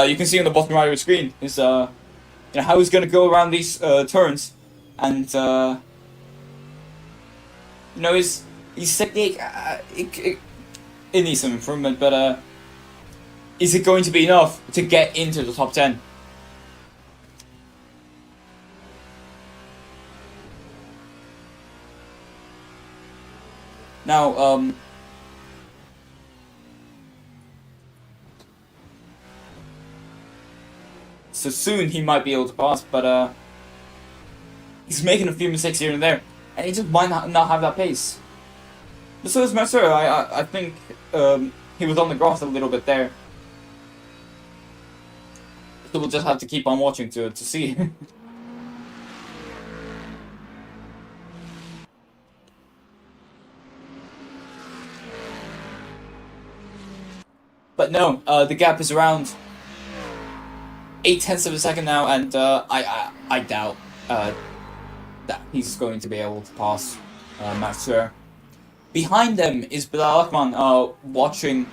You can see on the bottom right of the screen is how he's gonna go around these turns, and his technique it needs some improvement, but is it going to be enough to get into the top 10? Now, so soon he might be able to pass, but he's making a few mistakes here and there, and he just might not have that pace. But so is Mercer. I think he was on the grass a little bit there. So we'll just have to keep on watching to see. But no, the gap is around 0.8 of a second now, and I doubt that he's going to be able to pass Master. Behind them is Bilal Akman watching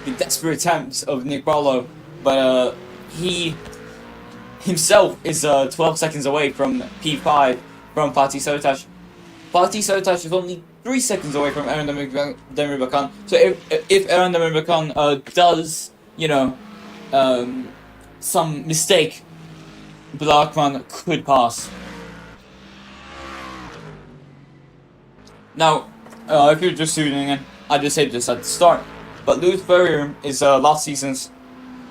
the desperate attempts of Nick Barlow, but he himself is 12 seconds away from P5 from Fatih Sotash. Fatih Sotash is only 3 seconds away from Eren Demirbakan. So if Eren Demirbakan does, some mistake, Bilal Akman could pass. Now, if you're just tuning in, I just said this at the start, but Lewis Ferrier is last season's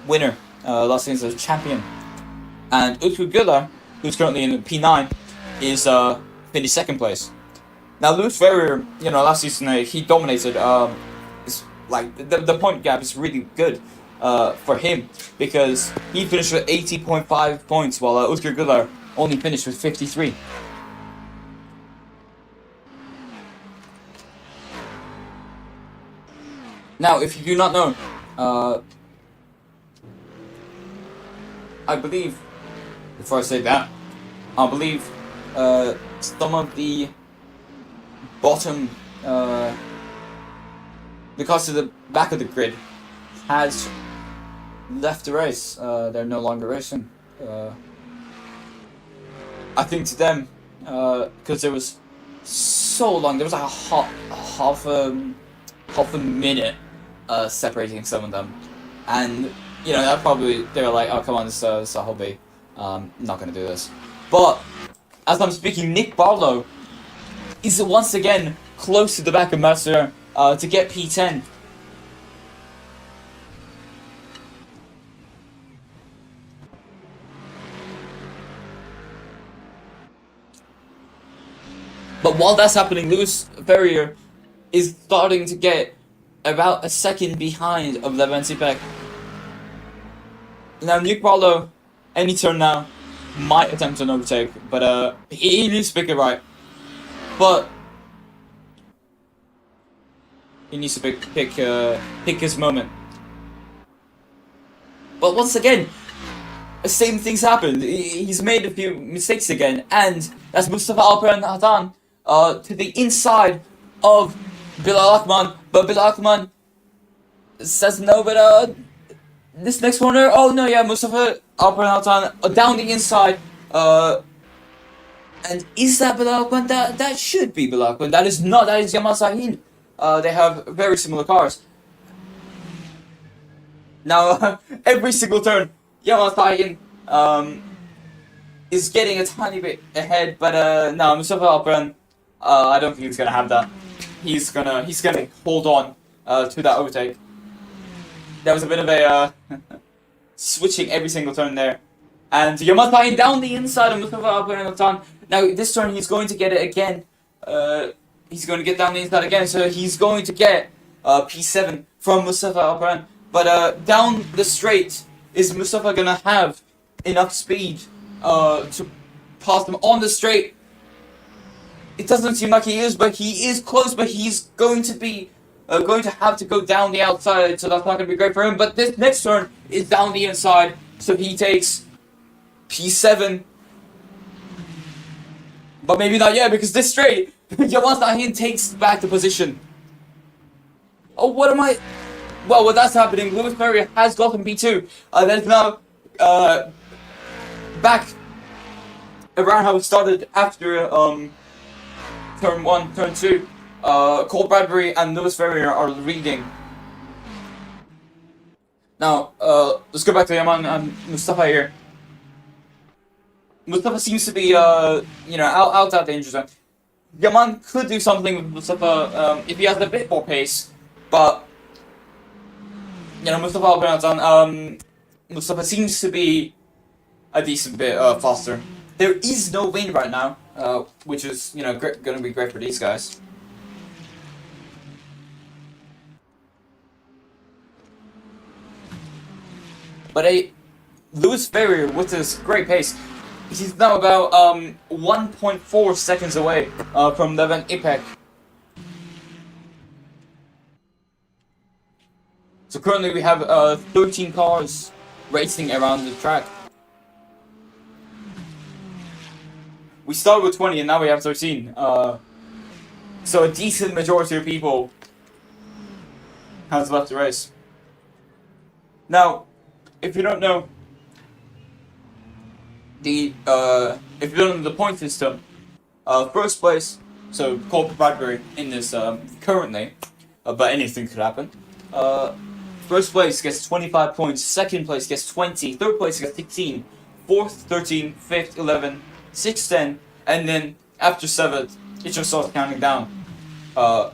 winner, last season's champion, and Utku Güler, who's currently in P9, is finished second place. Now, Lewis Ferrier, last season he dominated. It's like the point gap is really good for him because he finished with 80.5 points, while Utku Güler only finished with 53. Now, if you do not know, I believe, before I say that, I believe some of the bottom, because of the back of the grid, has left the race. They're no longer racing. I think to them, because there was so long, there was like half a minute separating some of them, and that probably they were like, oh come on, this is a hobby, I'm not gonna do this. But as I'm speaking, Nick Barlow is once again close to the back of Mercer to get P10. But while that's happening, Lewis Ferrier is starting to get about a second behind of Levent Sipek. Now Nick Barlow, any turn now, might attempt an overtake, but he needs to pick it right. But he needs to pick his moment. But once again, the same things happened. He's made a few mistakes again, and that's Mustafa Alperen Hatan to the inside of Bilal Akman, but Bilal Akman says no, but this next corner, oh no, yeah, Mustafa Alper down the inside. And is that Bilal Akman? That should be Bilal Akman. That is not. That is Yamal Sahin. They have very similar cars. Now, every single turn, Yamal Sahin is getting a tiny bit ahead, but no, Mustafa Alper, I don't think he's gonna have that. He's gonna hold on to that overtake. There was a bit of a switching every single turn there. And Yamal Sahin down the inside of Mustafa Alper. Now, this turn he's going to get it again. He's going to get down the inside again, so he's going to get P7 from Mustafa Alper. But down the straight, is Mustafa going to have enough speed to pass him on the straight? It doesn't seem like he is, but he is close, but he's going to be going to have to go down the outside, so that's not going to be great for him. But this next turn is down the inside, so he takes P7. But maybe not yet, because this straight, Yamal Sahin takes back the position. Oh, what am I... Well, what that's happening, Lewis Ferrier has gotten P2. That is now back around how it started after turn 1, turn 2. Cole Bradbury and Lewis Ferrier are leading. Now, let's go back to Yaman and Mustafa here. Mustafa seems to be, out that danger zone. Yaman could do something with Mustafa if he has a bit more pace, but Mustafa Albanazan, Mustafa seems to be a decent bit faster. There is no wind right now, which is going to be great for these guys. But Lewis Ferrier with his great pace. He's now about 1.4 seconds away from Levent Ipek. So currently we have 13 cars racing around the track. We started with 20 and now we have 13. So a decent majority of people has left the race. Now, if you don't know, if you don't know the point system, first place, so Cole Bradbury in this currently, but anything could happen. First place gets 25 points, second place gets 20, third place gets 16, fourth 13, fifth 11, sixth 10, and then after 7th, it just starts counting down by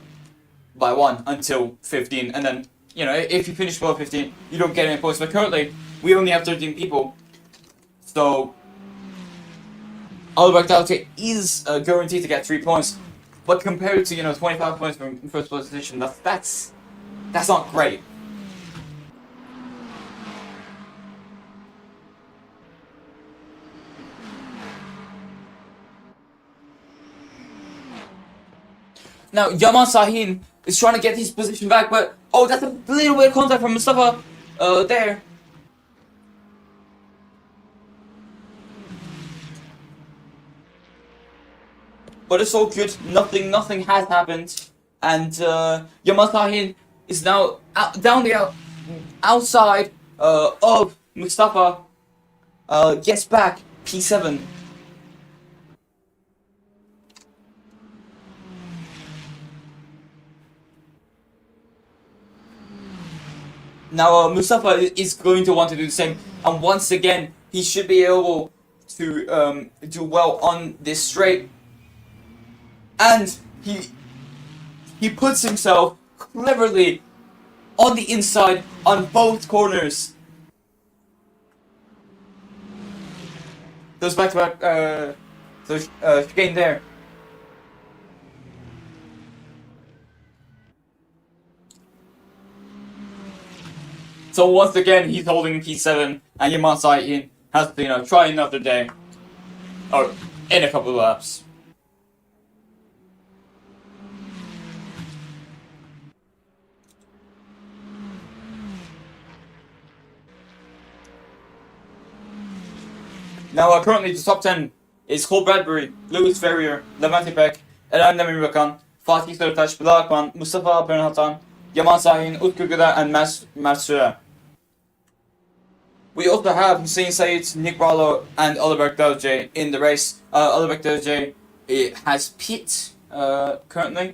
1 until 15, and then if you finish below 15, you don't get any points. But currently, we only have 13 people, so Albert Alke is guaranteed to get 3 points, but compared to 25 points from first position, that's not great. Now Yamal Sahin is trying to get his position back, but that's a little bit of contact from Mustafa there. But it's all good. Nothing has happened, and Yamal Sahin is now down the outside of Mustafa. Gets back P7. Now Mustafa is going to want to do the same, and once again he should be able to do well on this straight. And he puts himself cleverly on the inside on both corners. Goes back to back chicane there. So once again he's holding P7, and Yamal Sahin has to try another day, or in a couple of laps. Now, currently the top 10 is Cole Bradbury, Lewis Ferrier, Levent Ipek, Eren Demirbakan, Fatih Sörtaş, Bilal Akman, Mustafa Alper, Yamal Sahin, Utku Gıda, and Mert Sürer. We also have Hussein Said, Nick Barlow, and Oliver Doje in the race. Oliver Doje has pit currently.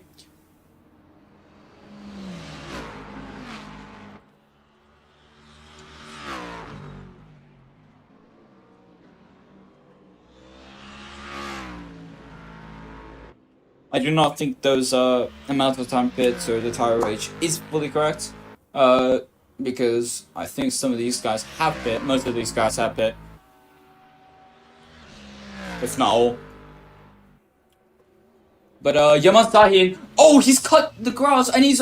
I do not think those amount of time pits or the tire age is fully correct. Because I think some of these guys have pit. Most of these guys have pit, if not all. But Yaman Sahin, oh, he's cut the grass and he's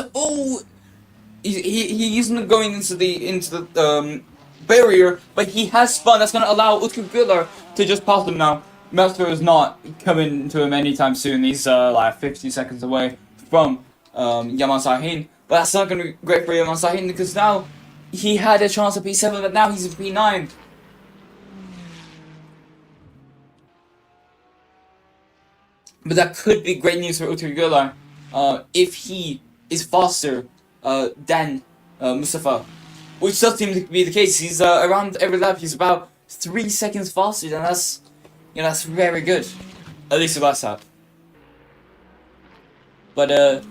he isn't going into the barrier, but he has spun. That's gonna allow Utku Güler to just pass him now. Master is not coming to him anytime soon. He's like 50 seconds away from Yaman Sahin, but that's not gonna be great for Yaman Sahin because now he had a chance at P7, but now he's at P9. But that could be great news for Utku Güler if he is faster than Mustafa, which does seem to be the case. He's around every lap. He's about 3 seconds faster, and that's very good. At least the last lap. But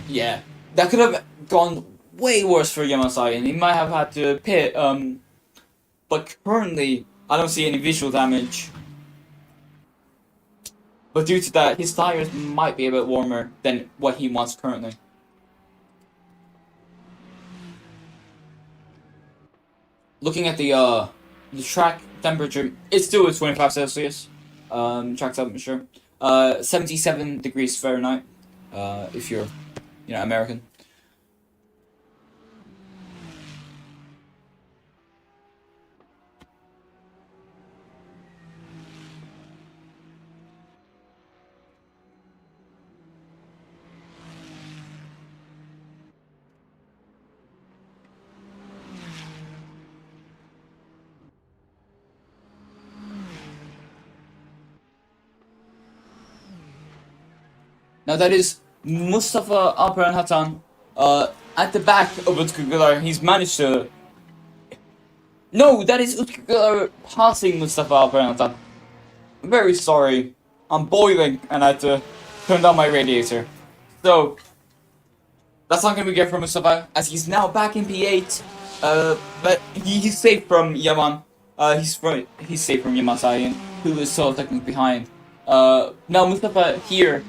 yeah, that could have gone way worse for Yamasai, and he might have had to pit. But currently, I don't see any visual damage. But due to that, his tires might be a bit warmer than what he wants currently. Looking at the track temperature, it still is 25 Celsius. Track temperature, 77 degrees Fahrenheit. If you're, American. Now that is Mustafa Alperen Hatan at the back of Utku Güler. He's managed to... No, that is Utku Güler passing Mustafa Alperen Hatan. I'm very sorry. I'm boiling and I had to turn down my radiator. So, that's not going to be good for Mustafa as he's now back in P8. But he's safe from Yaman. He's safe from Yaman Sahin, who is so technically behind. Now Mustafa here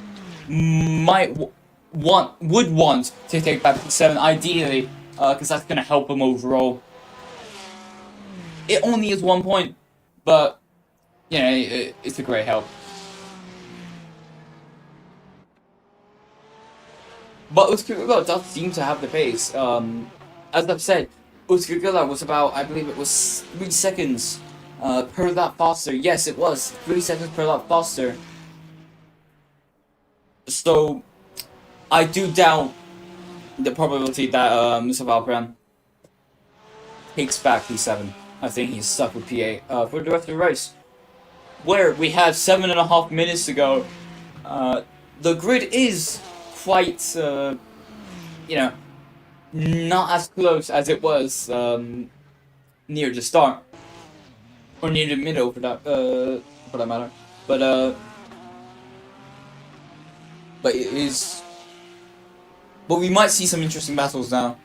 would want to take back P7 ideally, because that's gonna help him overall. It only is 1 point, but it's a great help. But Utku Güler does seem to have the pace. As I've said, Utku Güler was about, I believe it was 3 seconds per lap faster. Yes, it was 3 seconds per lap faster. So, I do doubt the probability that Mustafa Alperen takes back P7. I think he's stuck with P8 for the rest of the race. Where we have 7.5 minutes to go. The grid is quite, not as close as it was near the start. Or near the middle for that matter. But it is... But we might see some interesting battles now.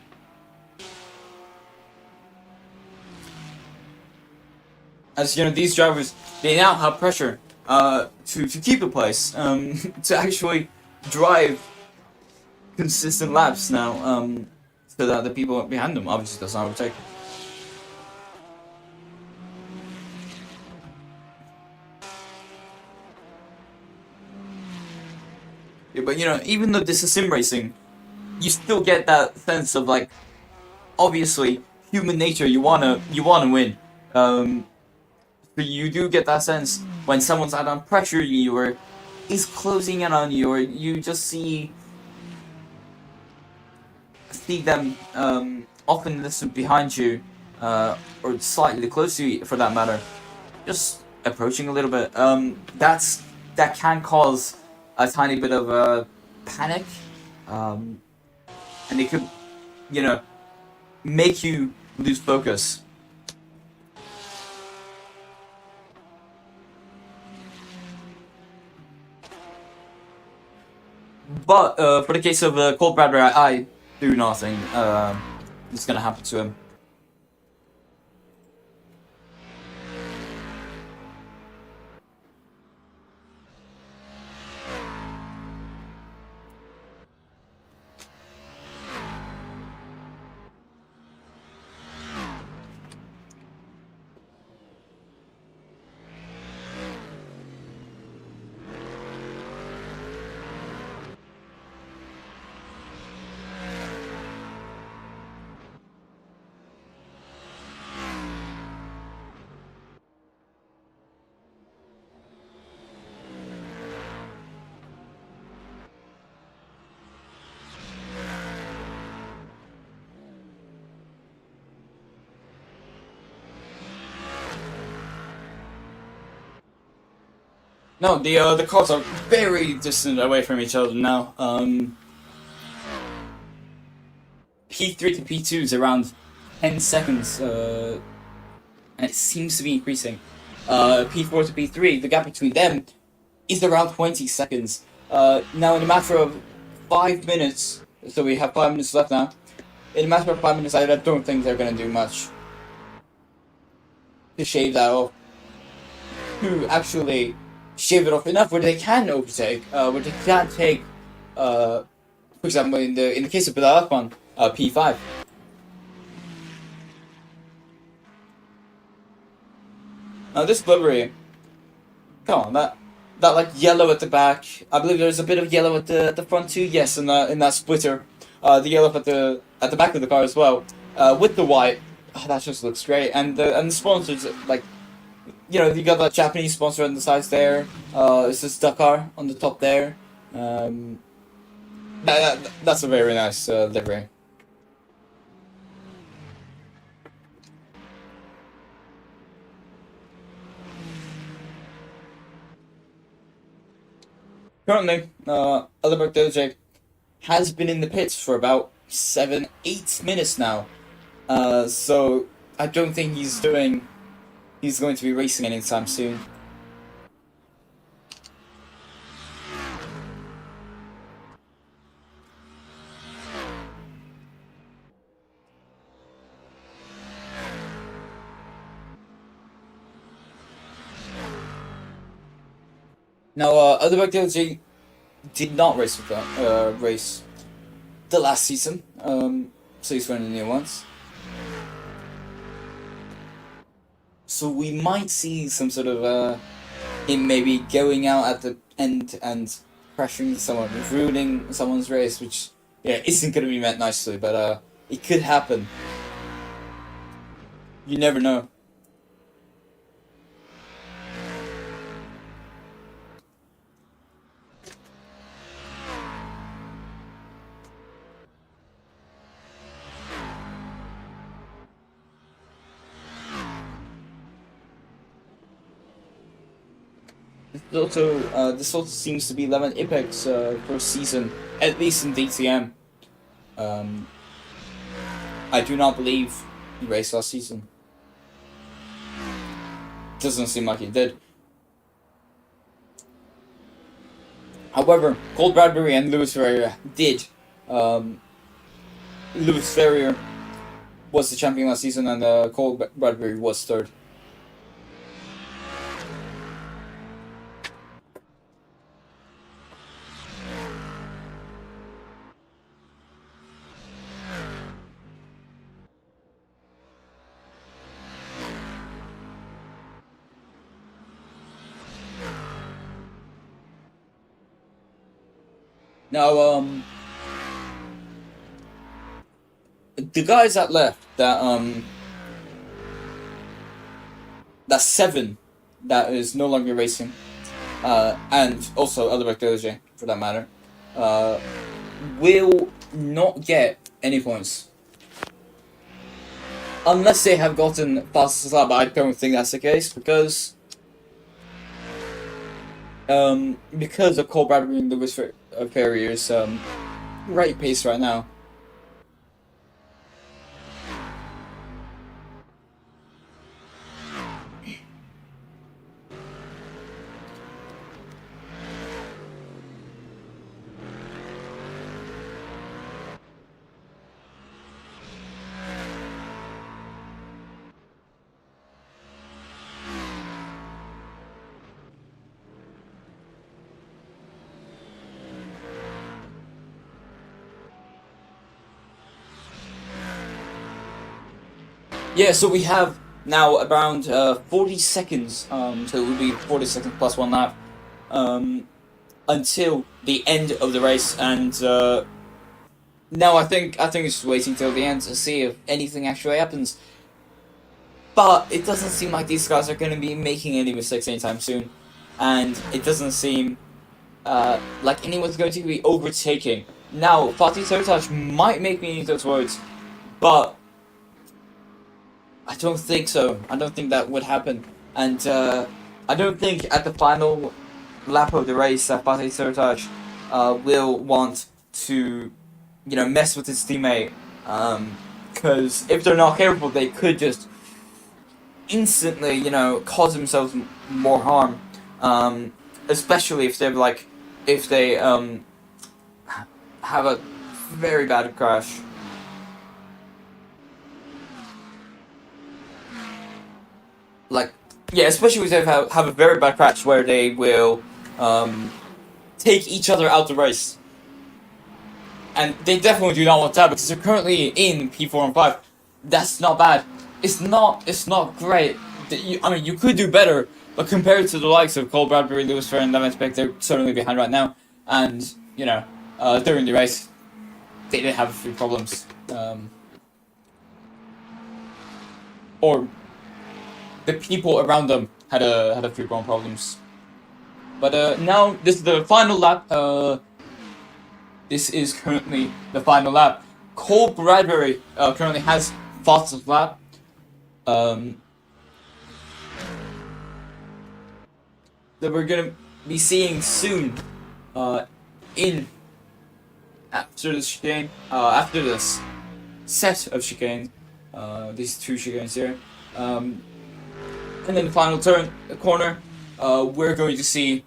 As these drivers, they now have pressure to keep the place, to actually drive consistent laps now, so that the people behind them obviously does not overtake. Yeah, but even though this is sim racing, you still get that sense of obviously human nature. You wanna win. But you do get that sense when someone's out on pressure you or is closing in on you, or you just see them often listen behind you, or slightly close to you for that matter, just approaching a little bit. That can cause a tiny bit of a panic, and it could, make you lose focus. But for the case of Cole Bradbury, I do not think it's gonna happen to him. No, the cars are very distant away from each other now. P3 to P2 is around 10 seconds, and it seems to be increasing. P4 to P3, the gap between them is around 20 seconds. Now, in a matter of 5 minutes, so we have 5 minutes left now. In a matter of 5 minutes, I don't think they're going to do much to shave that off. To actually shave it off enough where they can overtake, where they can take, for example, in the case of Bilal Akman, P5. Now this livery, come on, that like yellow at the back. I believe there's a bit of yellow at the front too. Yes, in that splitter, the yellow at the back of the car as well, with the white. Oh, that just looks great, and the sponsors, like, you know, you got that Japanese sponsor on the sides there. It's this Dakar on the top there. That's a very nice livery. Currently, Alibert Doje has been in the pits for about 7-8 minutes now. So I don't think he's going to be racing anytime soon. Now, Alibert Doje did not race the last season, so he's running new ones. So we might see some sort of him maybe going out at the end and crashing someone, ruining someone's race, which isn't going to be met nicely, but it could happen. You never know. This also seems to be 11 Apex per season, at least in DTM. I do not believe he raced last season. Doesn't seem like he did. However, Cole Bradbury and Lewis Ferrier did. Lewis Ferrier was the champion last season, and Cole Bradbury was third. Now, the guys that left, that seven that is no longer racing, and also Alibert Doje, for that matter, will not get any points. Unless they have gotten fastest lap, but I don't think that's the case, because of Cole Bradbury and Lewis Ferrier's right pace right now. Yeah, so we have now around 40 seconds, so it would be 40 seconds plus one lap, until the end of the race, and now I think it's just waiting till the end to see if anything actually happens. But it doesn't seem like these guys are going to be making any mistakes anytime soon, and it doesn't seem like anyone's going to be overtaking. Now, Fatih Sertac might make me eat those words, but I don't think so. I don't think that would happen. And I don't think at the final lap of the race that Fatih Sertac will want to, mess with his teammate. Because if they're not careful, they could just instantly, cause themselves more harm. Especially if they have a very bad crash. Like, yeah, especially if they have a very bad crash where they will take each other out the race. And they definitely do not want that because they're currently in P4 and 5. That's not bad. It's not great. You could do better, but compared to the likes of Cole Bradbury, Lewis Ferrer, and Lemon Spec, they're certainly behind right now. And, during the race, they did have a few problems. Or the people around them had a few problems. But now this is the final lap. This is currently the final lap. Cole Bradbury currently has fastest lap. That we're gonna be seeing soon. In after this chicane, after this set of chicane, these two chicanes here, and then the final turn, the corner, we're going to see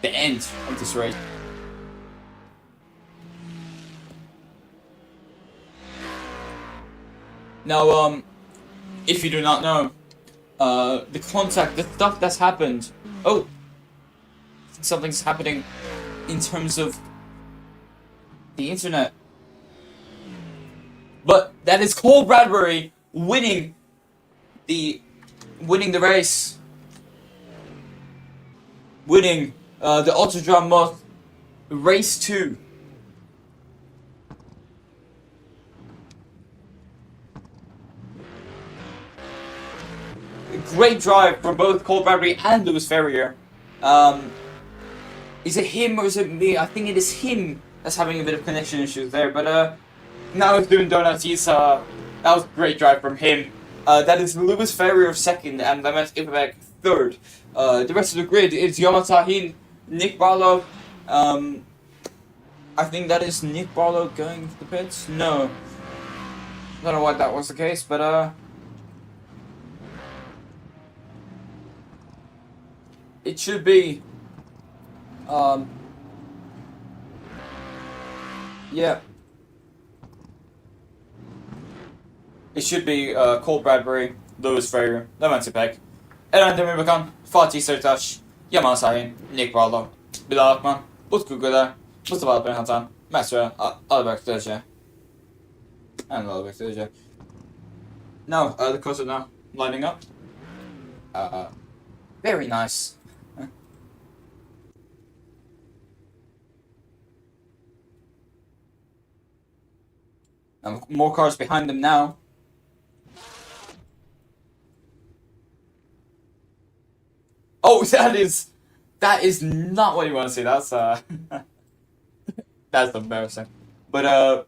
the end of this race. Now, if you do not know, the stuff that's happened. Oh, something's happening in terms of the internet. But that is Cole Bradbury winning the race, winning the Autodrom Moth Race 2. Great drive from both Cole Bradbury and Lewis Ferrier. Is it him or is it me? I think it is him that's having a bit of connection issues there. But now he's doing donuts. That was a great drive from him. That is Lewis Ferrier second and Lemon Ipavek third. The rest of the grid is Yamatahin, Nick Barlow. I think that is Nick Barlow going to the pits. No, I don't know why that was the case, but it should be, yeah. It should be Cole Bradbury, Lewis Ferrier, Lemon Ipavek, Eren Demirbakan, Fatih Sertaç, Yaman Sahin, Nick Barlow, Bilal Akman, Utku Güler, Mustafa Alperen Hatan, Mesra, Albert Döce, and Albert Döce. Now, the cars are now lining up. Very nice. More cars behind them now. Oh, that is not what you want to see. That's that's embarrassing. But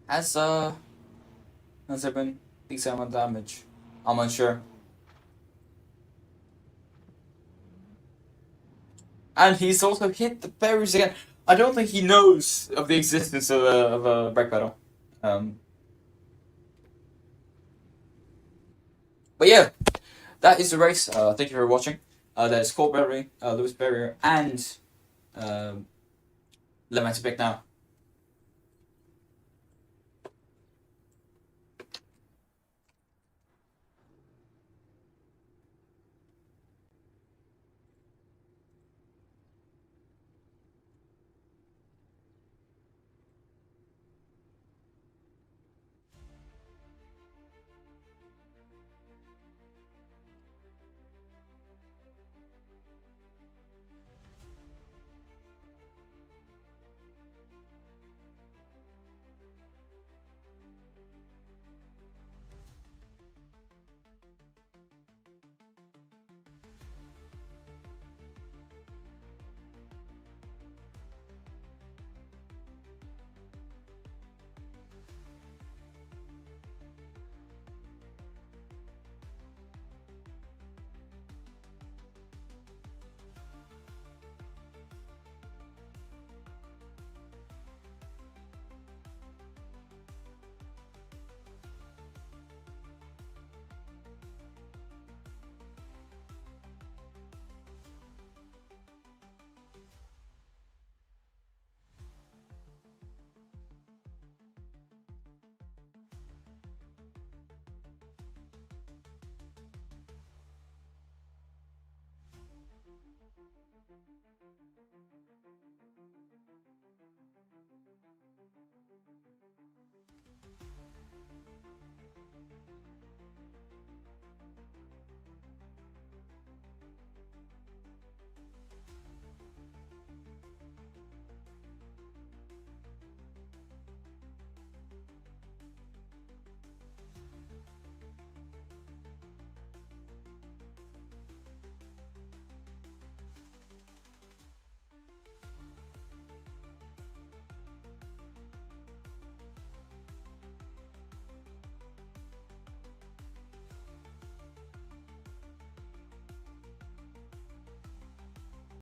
has there been decent amount of damage? I'm unsure. And he's also hit the barriers again. I don't think he knows of the existence of a brake pedal. But yeah, that is the race. Thank you for watching. That is Cole Bradbury, Lewis Barrier, and Lemon Ipavek now.